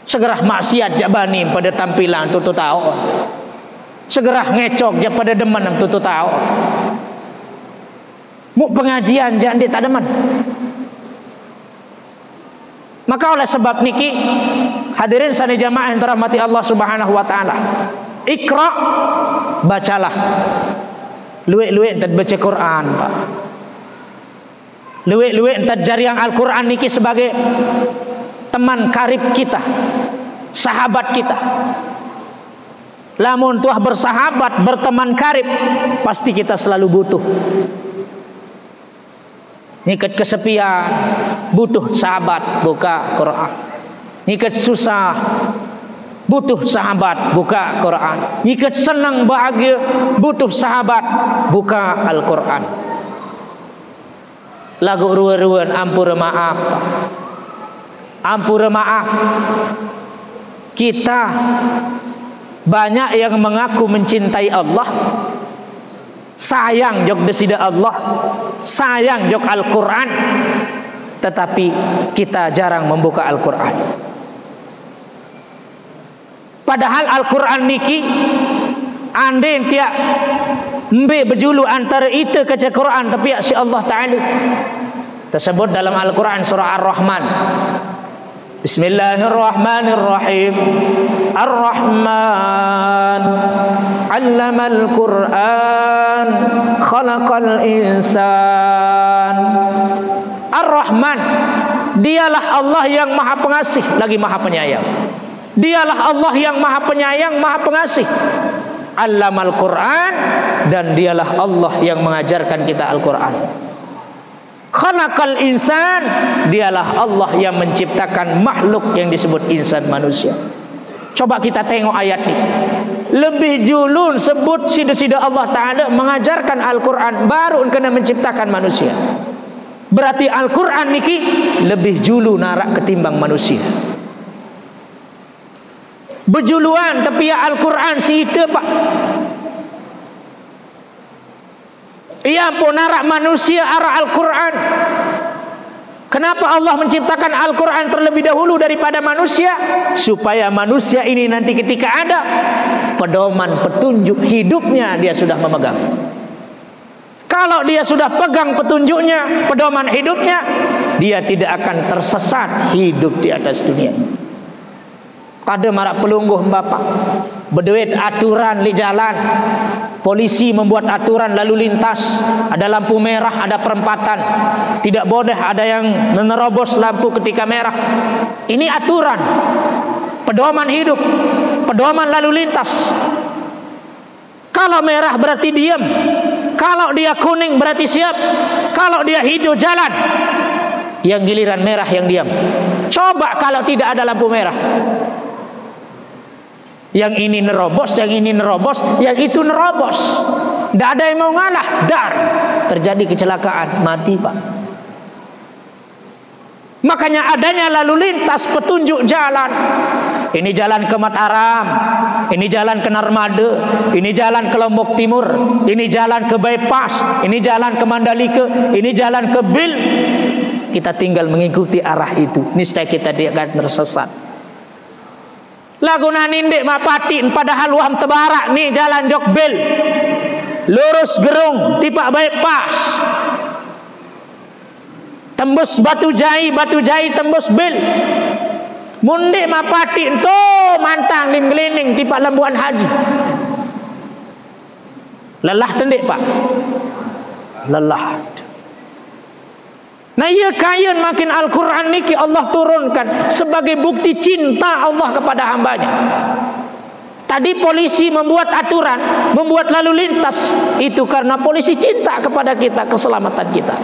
Segera maksiat jabani pada tampilan tutu tahu. Segera ngecok je pada deman tutu tahu. Mu pengajian jangan dia tak deman. Maka oleh sebab niki hadirin sani jamaah yang dirahmati Allah Subhanahu wa taala. Iqra, bacalah. Luwek-luwek entat baca Quran, Pak. Luwek-luwek entat jariang Al-Quran niki sebagai teman karib kita, sahabat kita. Lamun tuah bersahabat, berteman karib, pasti kita selalu butuh. Niket kesepian, butuh sahabat, buka Quran. Niket susah, butuh sahabat, buka Quran. Niket senang bahagia, butuh sahabat, buka Al-Quran. Lagu ruan-ruan ampura maaf. Ampura maaf. Kita banyak yang mengaku mencintai Allah, sayang jog desida Allah, sayang jog Al-Quran, tetapi kita jarang membuka Al-Quran. Padahal Al-Quran niki ande tiak mbe berjulu antara itu ke Quran tapi si Allah Ta'ala tersebut dalam Al-Quran surah Ar-Rahman. Bismillahirrahmanirrahim. Ar-Rahman 'allamal Qur'an khalaqal insan. Ar-Rahman, dialah Allah yang Maha Pengasih lagi Maha Penyayang. Dialah Allah yang Maha Penyayang, Maha Pengasih. 'Allamal Qur'an, dan dialah Allah yang mengajarkan kita Al-Quran. Khalaqal insan, dialah Allah yang menciptakan makhluk yang disebut insan, manusia. Coba kita tengok ayat ini. Lebih julun sebut sida-sida Allah Ta'ala mengajarkan Al-Quran, baru kena menciptakan manusia. Berarti Al-Quran niki lebih julu narak ketimbang manusia. Berjuluan tapi ya Al-Quran sihita pak. Ia pun narak manusia arah Al-Quran. Kenapa Allah menciptakan Al-Quran terlebih dahulu daripada manusia? Supaya manusia ini nanti ketika ada pedoman petunjuk hidupnya dia sudah memegang. Kalau dia sudah pegang petunjuknya, pedoman hidupnya, dia tidak akan tersesat hidup di atas dunia. Pada marak pelungguh bapak berduit aturan di jalan, polisi membuat aturan lalu lintas, ada lampu merah, ada perempatan, tidak boleh ada yang menerobos lampu ketika merah. Ini aturan, pedoman hidup, pedoman lalu lintas. Kalau merah berarti diam, kalau dia kuning berarti siap, kalau dia hijau jalan, yang giliran merah yang diam. Coba kalau tidak ada lampu merah, yang ini nerobos, yang ini nerobos, yang itu nerobos. Tidak ada yang mau ngalah, dar. Terjadi kecelakaan, mati pak. Makanya adanya lalu lintas petunjuk jalan. Ini jalan ke Mataram, ini jalan ke Narmada, ini jalan ke Lombok Timur, ini jalan ke Bypass, ini jalan ke Mandalika, ini jalan ke Bil. Kita tinggal mengikuti arah itu, niscaya kita tidak akan tersesat. Laguna nindik mapatin padahal waham tebarak nih jalan Jokbel, lurus gerung tipak bypass, tembus Batu Jai tembus Bil, mundik mapatin tu mantang lim gelining tipak Lambuan Haji. Lelah tendik pak, lelah. Nah ia kain makin Al-Quran niki Allah turunkan sebagai bukti cinta Allah kepada hambanya. Tadi polisi membuat aturan, membuat lalu lintas, itu karena polisi cinta kepada kita, keselamatan kita.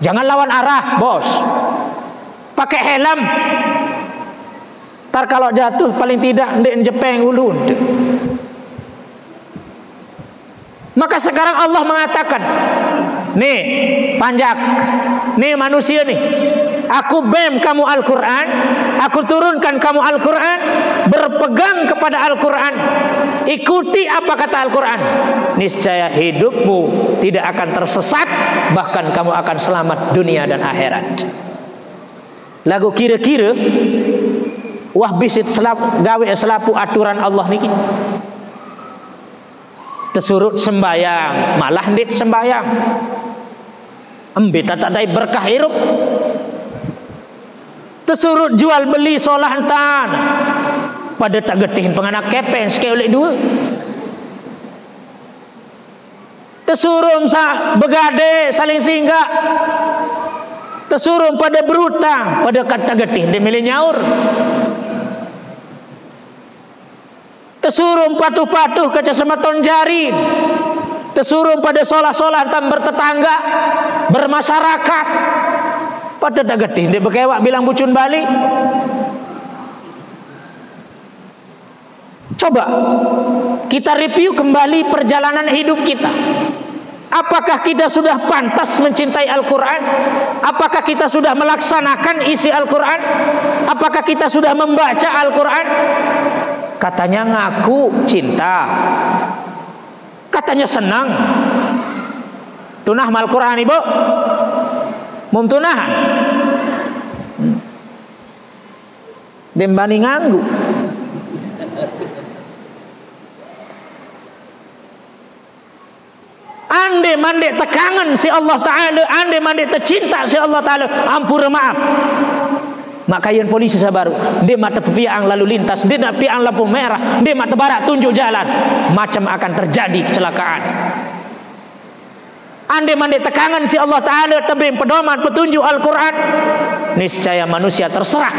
Jangan lawan arah bos, pakai helm. Ntar kalau jatuh paling tidak ndek jepeng ulun. Maka sekarang Allah mengatakan, nih panjak, nih manusia nih, aku bem kamu Al-Quran, aku turunkan kamu Al-Quran, berpegang kepada Al-Quran, ikuti apa kata Al-Quran, niscaya hidupmu tidak akan tersesat, bahkan kamu akan selamat dunia dan akhirat. Lagu kira-kira wah bisit gawe selapu aturan Allah niki. Tesurut sembayang, malah ndit sembayang. Embita tak ada berkah hirup. Tesurut jual beli solah tan, pada tak getihin penganak kepeng sekali dua. Tesurum sa begade saling singgah. Tesurum pada berutang, pada kata getih dia milih nyaur. Tesurum patuh-patuh kaca sematon jari. Tesurum pada solah-solah tam bertetangga, bermasyarakat. Pada dagetih dia bekewak bilang bucun balik. Coba kita review kembali perjalanan hidup kita. Apakah kita sudah pantas mencintai Al-Quran? Apakah kita sudah melaksanakan isi Al-Quran? Apakah kita sudah membaca Al-Quran? Katanya ngaku cinta, katanya senang. Tunah mal Quran ibu, mumtunah. Dembani nganggu. Ande mandek tekangan si Allah Ta'ala, ande mandek tercinta si Allah Ta'ala, ampura maaf. Maka yang polisi sabaru, dia mata piang lalu lintas, dia nak piang lampu merah, dia mata barak tunjuk jalan, macam akan terjadi kecelakaan. Ande mandek tekangan si Allah Ta'ala tebing pedoman petunjuk Al-Quran, niscaya manusia terserah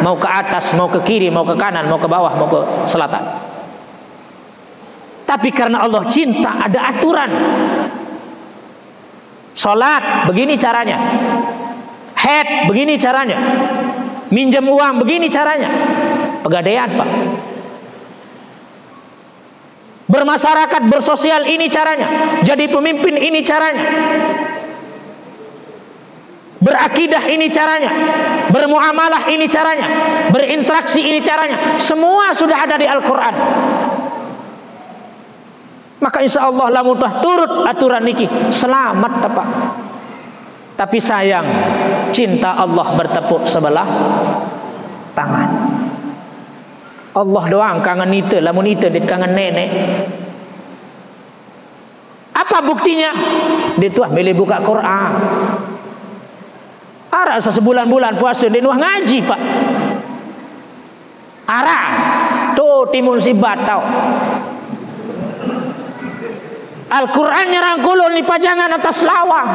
mau ke atas, mau ke kiri, mau ke kanan, mau ke bawah, mau ke selatan. Tapi karena Allah cinta, ada aturan. Sholat begini caranya, haid begini caranya, minjem uang begini caranya. Pegadaian Pak. Bermasyarakat, bersosial ini caranya. Jadi pemimpin ini caranya. Berakidah ini caranya. Bermuamalah ini caranya. Berinteraksi ini caranya. Semua sudah ada di Al-Quran. Maka insya Allah lamun tah turut aturan niki selamat Pak. Tapi sayang, cinta Allah bertepuk sebelah tangan. Allah doang kangen itu, lamun itu dit kangen nenek. Apa buktinya? Dia tuh milih buka Quran. Ara sebulan-bulan puasa dia nuah ngaji Pak. Ara tuh timun si batau. Al-Quran nyerangkulun di pajangan atas lawang.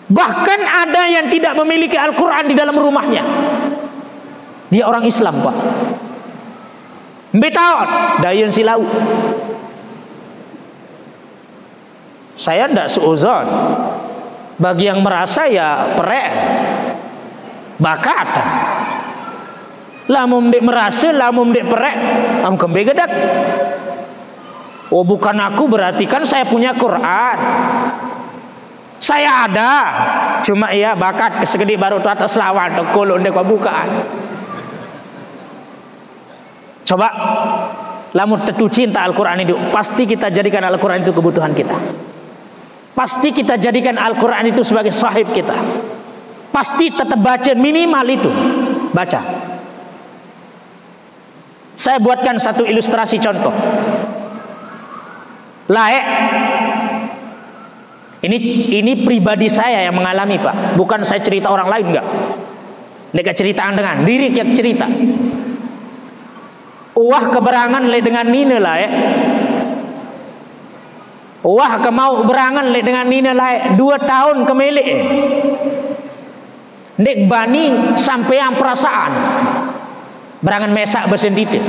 Bahkan ada yang tidak memiliki Al-Quran di dalam rumahnya. Dia orang Islam Pak. Mbetaon dayun silau. Saya ndak suuzon. Bagi yang merasa ya perek bakatan. Lamun dek merasa, lamun dek perek, am kembe gedak. Oh bukan aku, berarti kan saya punya Quran. Saya ada, cuma ya bakat kesegede baru tu atas lawan tekul ndek bukaan. Coba lamun tetu cinta Al-Quran itu, pasti kita jadikan Al-Quran itu kebutuhan kita. Pasti kita jadikan Al-Quran itu sebagai sahib kita. Pasti tetap baca minimal itu. Baca. Saya buatkan satu ilustrasi contoh. Laek. Ini pribadi saya yang mengalami Pak. Bukan saya cerita orang lain enggak. Mereka cerita dengan diri yang cerita. Uah keberangan le dengan nina laek. Wah kemau berangan le dengan nina laek 2 tahun kemelek. Ndek bani sampai yang perasaan. Berangan mesak bersendiri.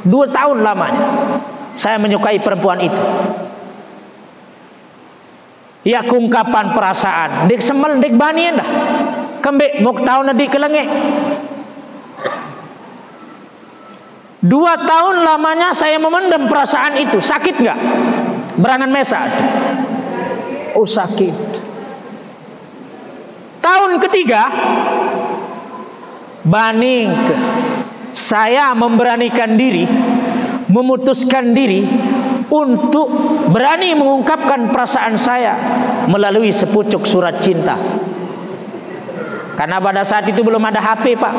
2 tahun lamanya. Saya menyukai perempuan itu. Ya kungkapan perasaan. Ndek semel ndek bani dah. Kembek mok tahun nadi kelengek. 2 tahun lamanya saya memendam perasaan itu. Sakit enggak? Berangan mesak. Oh sakit. Tahun ketiga baning saya memberanikan diri, memutuskan diri untuk berani mengungkapkan perasaan saya melalui sepucuk surat cinta. Karena pada saat itu belum ada HP Pak.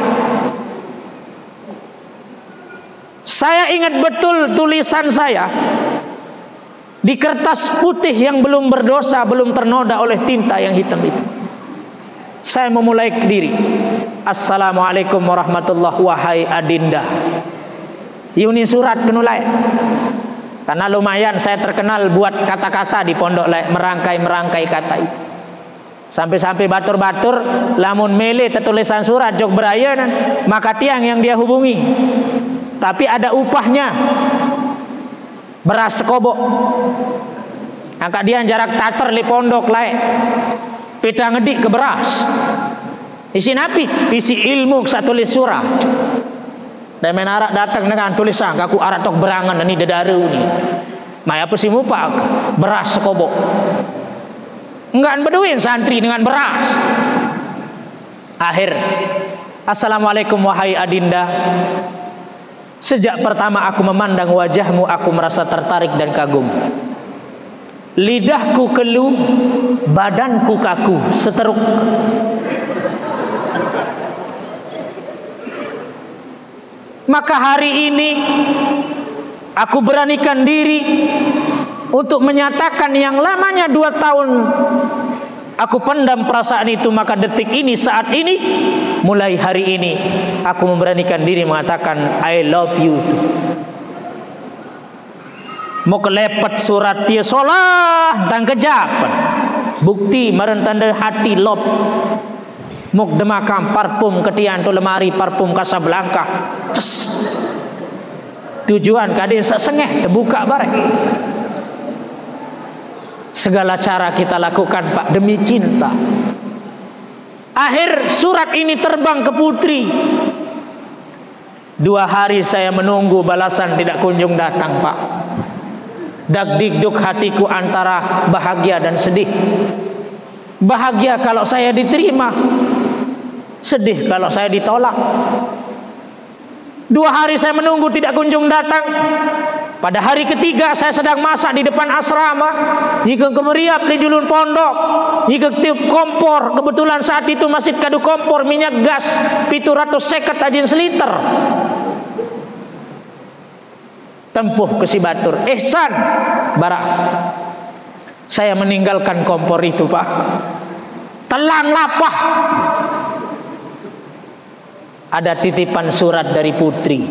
Saya ingat betul tulisan saya di kertas putih yang belum berdosa, belum ternoda oleh tinta yang hitam itu. Saya memulai diri. Assalamualaikum warahmatullahi wahai adinda. Ini surat penulai. Karena lumayan saya terkenal buat kata-kata di pondok merangkai kata itu. Sampai-sampai batur-batur lamun mele tertulisan surat jok berayanan, maka tiang yang dia hubungi. Tapi ada upahnya. Beras sekobok. Angkat dia jarak tater li pondok lain. Pita ngedik ke beras. Isi napi, isi ilmu satu tulis surat. Dan menarak datang dengan tulisan kaku arak tok berangan ini dedaru ni. Mai apa sih mupak? Beras sekobok. Enggak beduin santri dengan beras. Akhir. Assalamualaikum wahai adinda. Sejak pertama aku memandang wajahmu, aku merasa tertarik dan kagum. Lidahku keluh, badanku kaku, seteruk. Maka hari ini aku beranikan diri untuk menyatakan yang lamanya 2 tahun aku pendam perasaan itu. Maka detik ini, saat ini, mulai hari ini aku memberanikan diri mengatakan I love you too. Mau kelepet surat dia solah dan kejapan. Bukti merentanda hati love. Mau demakam parfum ketian tu lemari parfum Casablanca. Ces. Tujuan kadin sesengeh terbuka bareng. Segala cara kita lakukan Pak demi cinta. Akhir surat ini terbang ke putri. 2 hari saya menunggu, balasan tidak kunjung datang Pak. Dak-dikduk hatiku antara bahagia dan sedih. Bahagia kalau saya diterima, sedih kalau saya ditolak. 2 hari saya menunggu tidak kunjung datang. Pada hari ketiga saya sedang masak di depan asrama. Jika kemeriap di julun pondok, jika tiup kompor, kebetulan saat itu masih kadu kompor minyak gas 750 ajin seliter. Tempuh ke si batur, ihsan barak. Saya meninggalkan kompor itu Pak. Telang lapah. Ada titipan surat dari putri.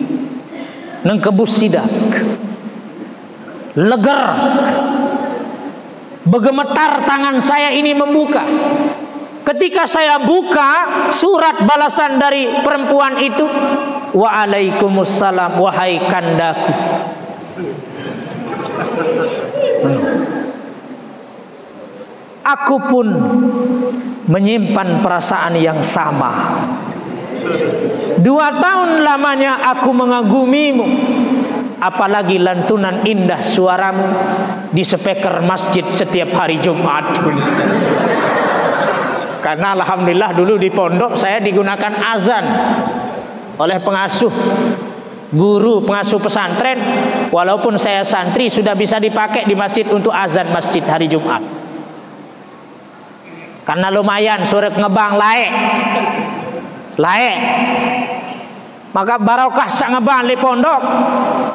Nengkebus sidak. Leger. Bergemetar tangan saya ini membuka. Ketika saya buka surat balasan dari perempuan itu, waalaikumsalam wahai kandaku. Aku pun menyimpan perasaan yang sama. 2 tahun lamanya aku mengagumimu. Apalagi lantunan indah suaramu di speaker masjid setiap hari Jumat. Karena alhamdulillah dulu di pondok saya digunakan azan oleh pengasuh, guru pengasuh pesantren. Walaupun saya santri sudah bisa dipakai di masjid untuk azan masjid hari Jumat. Karena lumayan surat ngebang laek. Maka barokah sak ngebang di pondok.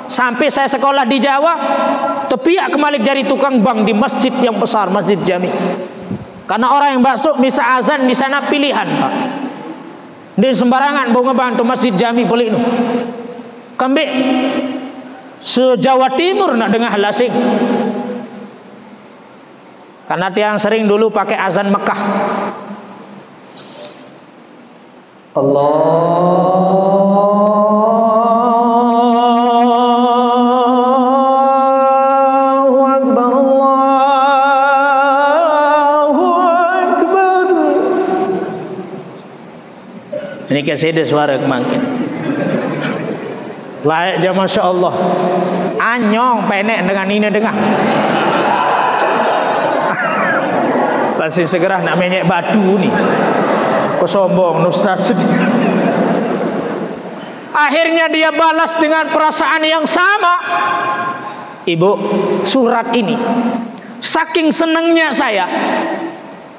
Sampai saya sekolah di Jawa, tepiak kembali dari tukang bang di masjid yang besar, Masjid Jami. Karena orang yang masuk bisa azan di sana pilihan Pak. Di sembarangan mau ngebang tu Masjid Jami boleh nu. Kambik se-Jawa Timur nak dengar lasing. Karena tiang sering dulu pakai azan Mekah. Allahu Akbar, Allahu Akbar. Ini kasih suara kemangkin. Layak je Masya Allah. Anyong penek dengan ini dengar. Masih segera nak menyek batu ni. Kesombong Ustaz sedih. Akhirnya dia balas dengan perasaan yang sama. Ibu, surat ini saking senangnya saya,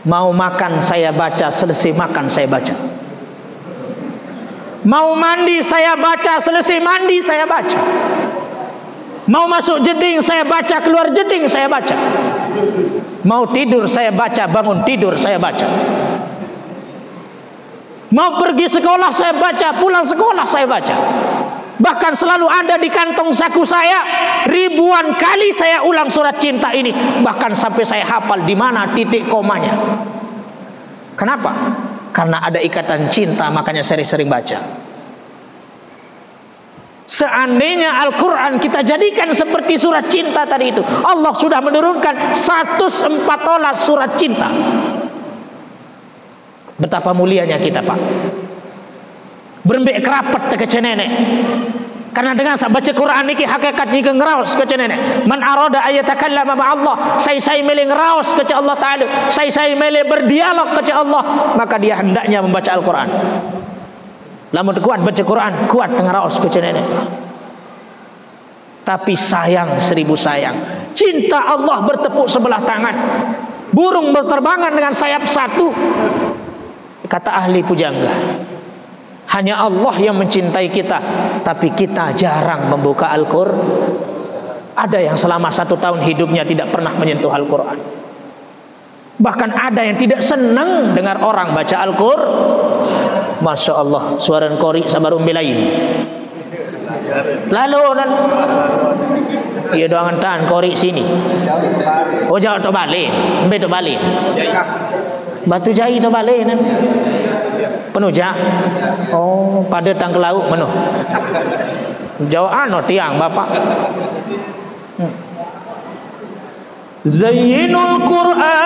mau makan saya baca, selesai makan saya baca. Mau mandi saya baca, selesai mandi saya baca. Mau masuk jeding saya baca, keluar jeding saya baca. Mau tidur saya baca, bangun tidur saya baca. Mau pergi sekolah saya baca, pulang sekolah saya baca. Bahkan selalu ada di kantong saku saya. Ribuan kali saya ulang surat cinta ini. Bahkan sampai saya hafal di mana titik komanya. Kenapa? Karena ada ikatan cinta, makanya sering-sering baca. Seandainya Al-Quran kita jadikan seperti surat cinta tadi itu, Allah sudah menurunkan 104 surat cinta. Betapa mulianya kita Pak. Berembek kerapat ke nenek. Karena dengan baca Quran ini hakikat jika ngeraus ke nenek. Man arada ayatakallama ma'allah, saya milih ngeraus ke Allah Ta'ala, saya milih berdialog ke Allah, maka dia hendaknya membaca Al-Quran. Lamun kuat baca Quran, kuat ngeraus ke nenek. Tapi sayang, 1000 sayang, cinta Allah bertepuk sebelah tangan. Burung berterbangan dengan sayap satu. Kata ahli pujangga, hanya Allah yang mencintai kita, tapi kita jarang membuka Al-Quran. Ada yang selama 1 tahun hidupnya tidak pernah menyentuh Al-Quran. Bahkan ada yang tidak senang dengar orang baca Al-Quran. Masya Allah, suara kori sabarum belain. Lalu nan, iya doangan tahan kori sini. Oh jauh tu balik, ambil tu balik. Batu jai tu balik nan. Penuh jak. Oh, pada tang ke laut penuh. Jawab tiang bapak. Zayyinul Qur'an,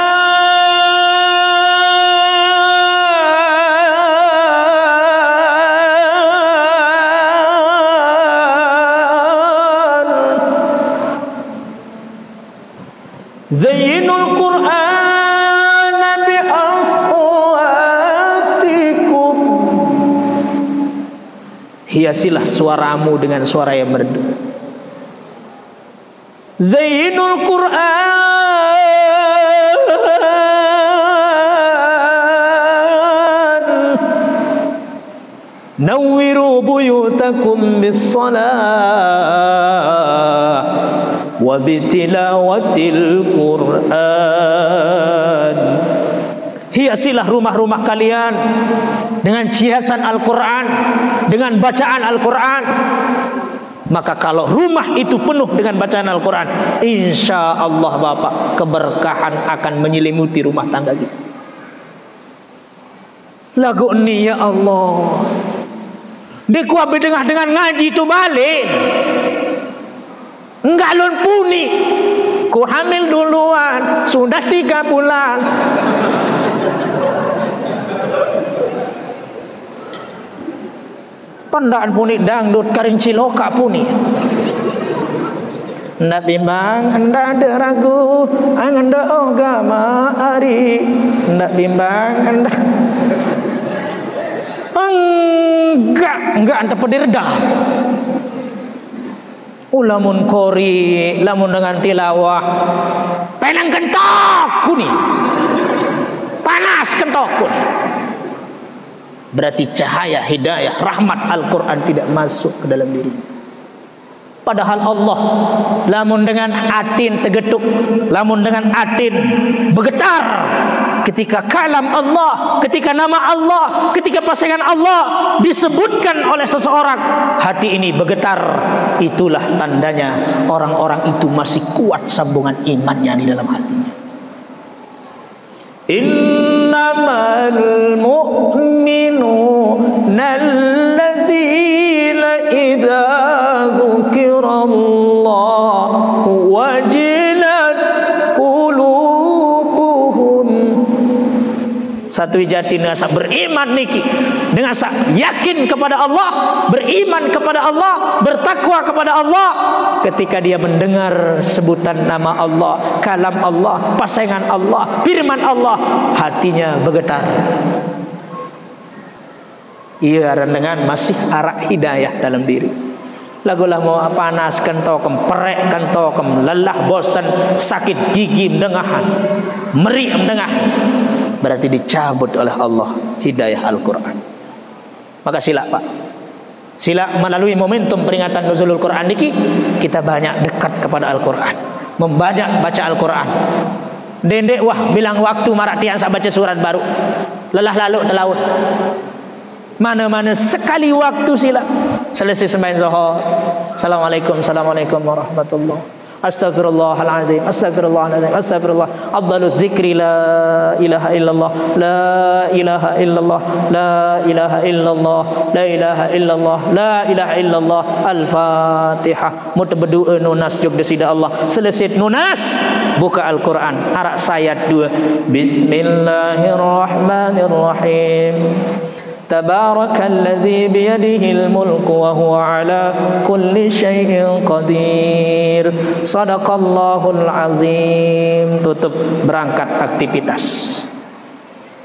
Zayyinul Qur'an bi aswatikum. Hiasilah suaramu dengan suara yang merdu. Zayyinul Qur'an, nawwiru buyutakum bis-salah wa bitilawatil Qur'an. Hiasilah rumah-rumah kalian dengan hiasan Al-Quran, dengan bacaan Al-Quran. Maka kalau rumah itu penuh dengan bacaan Al-Quran, insya Allah bapak, keberkahan akan menyelimuti rumah tangga kita. Lagu ini ya Allah, deku abe dengan ngaji itu balik, enggak lon puni, ku hamil duluan, sudah 3 bulan. Pandaan puni dangdut karing ciloka puni. Ndak bimbang, ndak ada ragu, anda agama ari. Ndak bimbang, enggak anda pedirda. Ulamun kori, lamun dengan tilawah, penang kentok kuni, panas kentok kuni. Berarti cahaya hidayah rahmat Al-Quran tidak masuk ke dalam diri. Padahal Allah lamun dengan atin tegetuk, lamun dengan atin bergetar ketika kalam Allah, ketika nama Allah, ketika pasangan Allah disebutkan oleh seseorang, hati ini bergetar. Itulah tandanya orang-orang itu masih kuat sambungan imannya di dalam hatinya. Innamal mu'minuna alladzina idza dzukirallahu wajilat qulubuhum. Satu wijati nasa beriman niki dengan yakin kepada Allah, beriman kepada Allah, bertakwa kepada Allah. Ketika dia mendengar sebutan nama Allah, kalam Allah, pasangan Allah, firman Allah, hatinya bergetar. Ia dengan masih arak hidayah dalam diri. Lagulah mau panas kentokem, perek kentokem, lelah bosan, sakit gigi mendengahan, meri mendengah. Berarti dicabut oleh Allah hidayah Al-Quran. Maka sila Pak, sila melalui momentum peringatan nuzulul Quran niki, kita banyak dekat kepada Al-Quran, baca Al-Quran. Dendek wah bilang waktu maratian saya baca surat baru, lelah lalu telawut. Mana-mana sekali waktu sila selesai sembahyang zuhur, assalamualaikum warahmatullahi. Astagfirullahaladzim, astagfirullahaladzim, astagfirullah. Afdalu dzikri la ilaha illallah, la ilaha illallah, la ilaha illallah, la ilaha illallah, la ilaha illallah. Al-Fatihah. Mutabedu nunas jog desida Allah. Selesai nunas, buka Al-Quran. Arak ayat 2. Bismillahirrahmanirrahim. Tabarakalladzi biyadihil mulku wa huwa ala kulli syai'in qadir. Shadaqallahul azim. Tutup, berangkat aktivitas.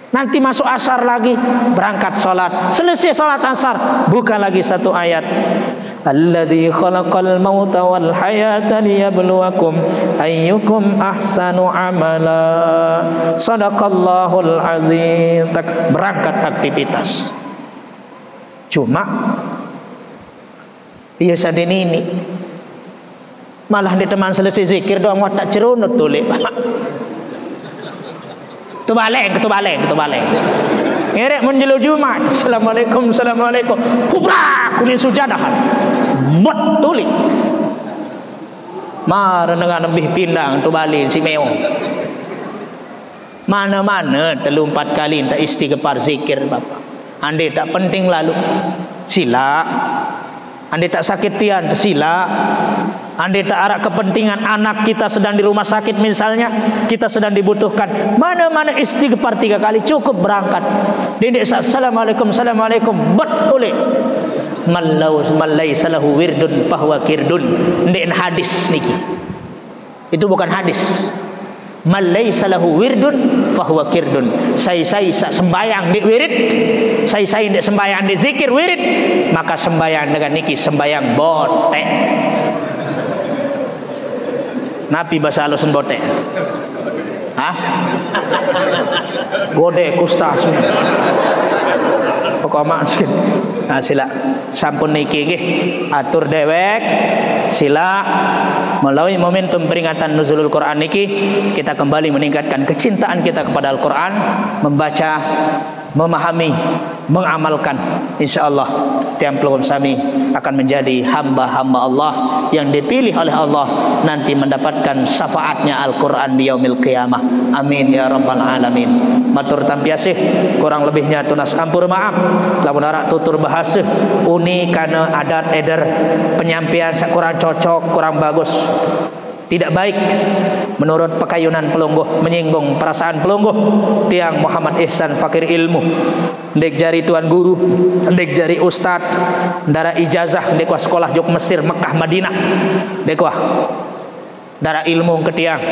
Nanti masuk asar lagi, berangkat salat. Selesai salat asar, buka lagi satu ayat. Alladzi khalaqal mauta wal hayata liyabluwakum ayyukum ahsanu amala. Shadaqallahul azim. Berangkat aktivitas. Cuma biasa ini malah di teman selesai zikir doang tak cerunut tulik. Ketu baleng. Ngerek menjelang Jumat. Assalamualaikum. Kubra kuning sujadah. Mot tulik. Mar dengan lebih pindang tu balik si meo. Mana-mana 3-4 kali tak istighfar zikir Bapak. Andai tak penting lalu. Sila Andai tak sakit tian sila. Andai tak ada kepentingan anak kita sedang di rumah sakit misalnya, kita sedang dibutuhkan, mana-mana istighfar 3 kali cukup berangkat. Dindek assalamualaikum assalamualaikum boleh. Man laisa lahu wirdun bahwa kirdun. Ndek hadis niki. Itu bukan hadis. Man laisa lahu wirdun fahuwa kirdun. Saya sembayang di wirid, saya di sembayang di zikir wirid, maka sembayang dengan niki sembayang botek. Napi bahasa halusan botek. Hah? Gode kusta semua. Pokok maksud. Nah, sila sampun niki nggih atur dewek sila melalui momentum peringatan nuzulul Quran niki kita kembali meningkatkan kecintaan kita kepada Al-Quran, membaca, memahami, mengamalkan. Insyaallah tiang pelawam sami akan menjadi hamba-hamba Allah yang dipilih oleh Allah nanti mendapatkan syafaatnya Al-Quran di yaumil qiyamah. Amin ya rabbal alamin. Matur tampiasih kurang lebihnya tunas ampur maaf lamun arak tutur bahasa uni kana adat eder penyampaian kurang cocok, kurang bagus, tidak baik menurut pakayunan pelungguh, menyinggung perasaan pelungguh tiang Muhammad Ihsan fakir ilmu, ndek jari tuan guru, ndek jari ustad, ndara ijazah, ndek wah sekolah jog Mesir, Mekah, Madinah, ndek wah dara ilmu ke tiang,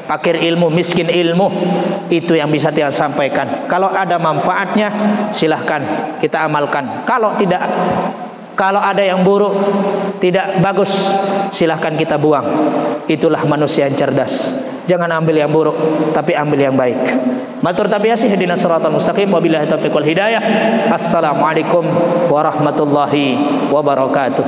fakir ilmu, miskin ilmu, itu yang bisa tiang sampaikan. Kalau ada manfaatnya silahkan kita amalkan, kalau tidak, kalau ada yang buruk, tidak bagus, silahkan kita buang. Itulah manusia yang cerdas. Jangan ambil yang buruk, tapi ambil yang baik. Matur tabiasi ihdinas siratal mustaqim wabillahi taufiq wal hidayah. Assalamualaikum warahmatullahi wabarakatuh.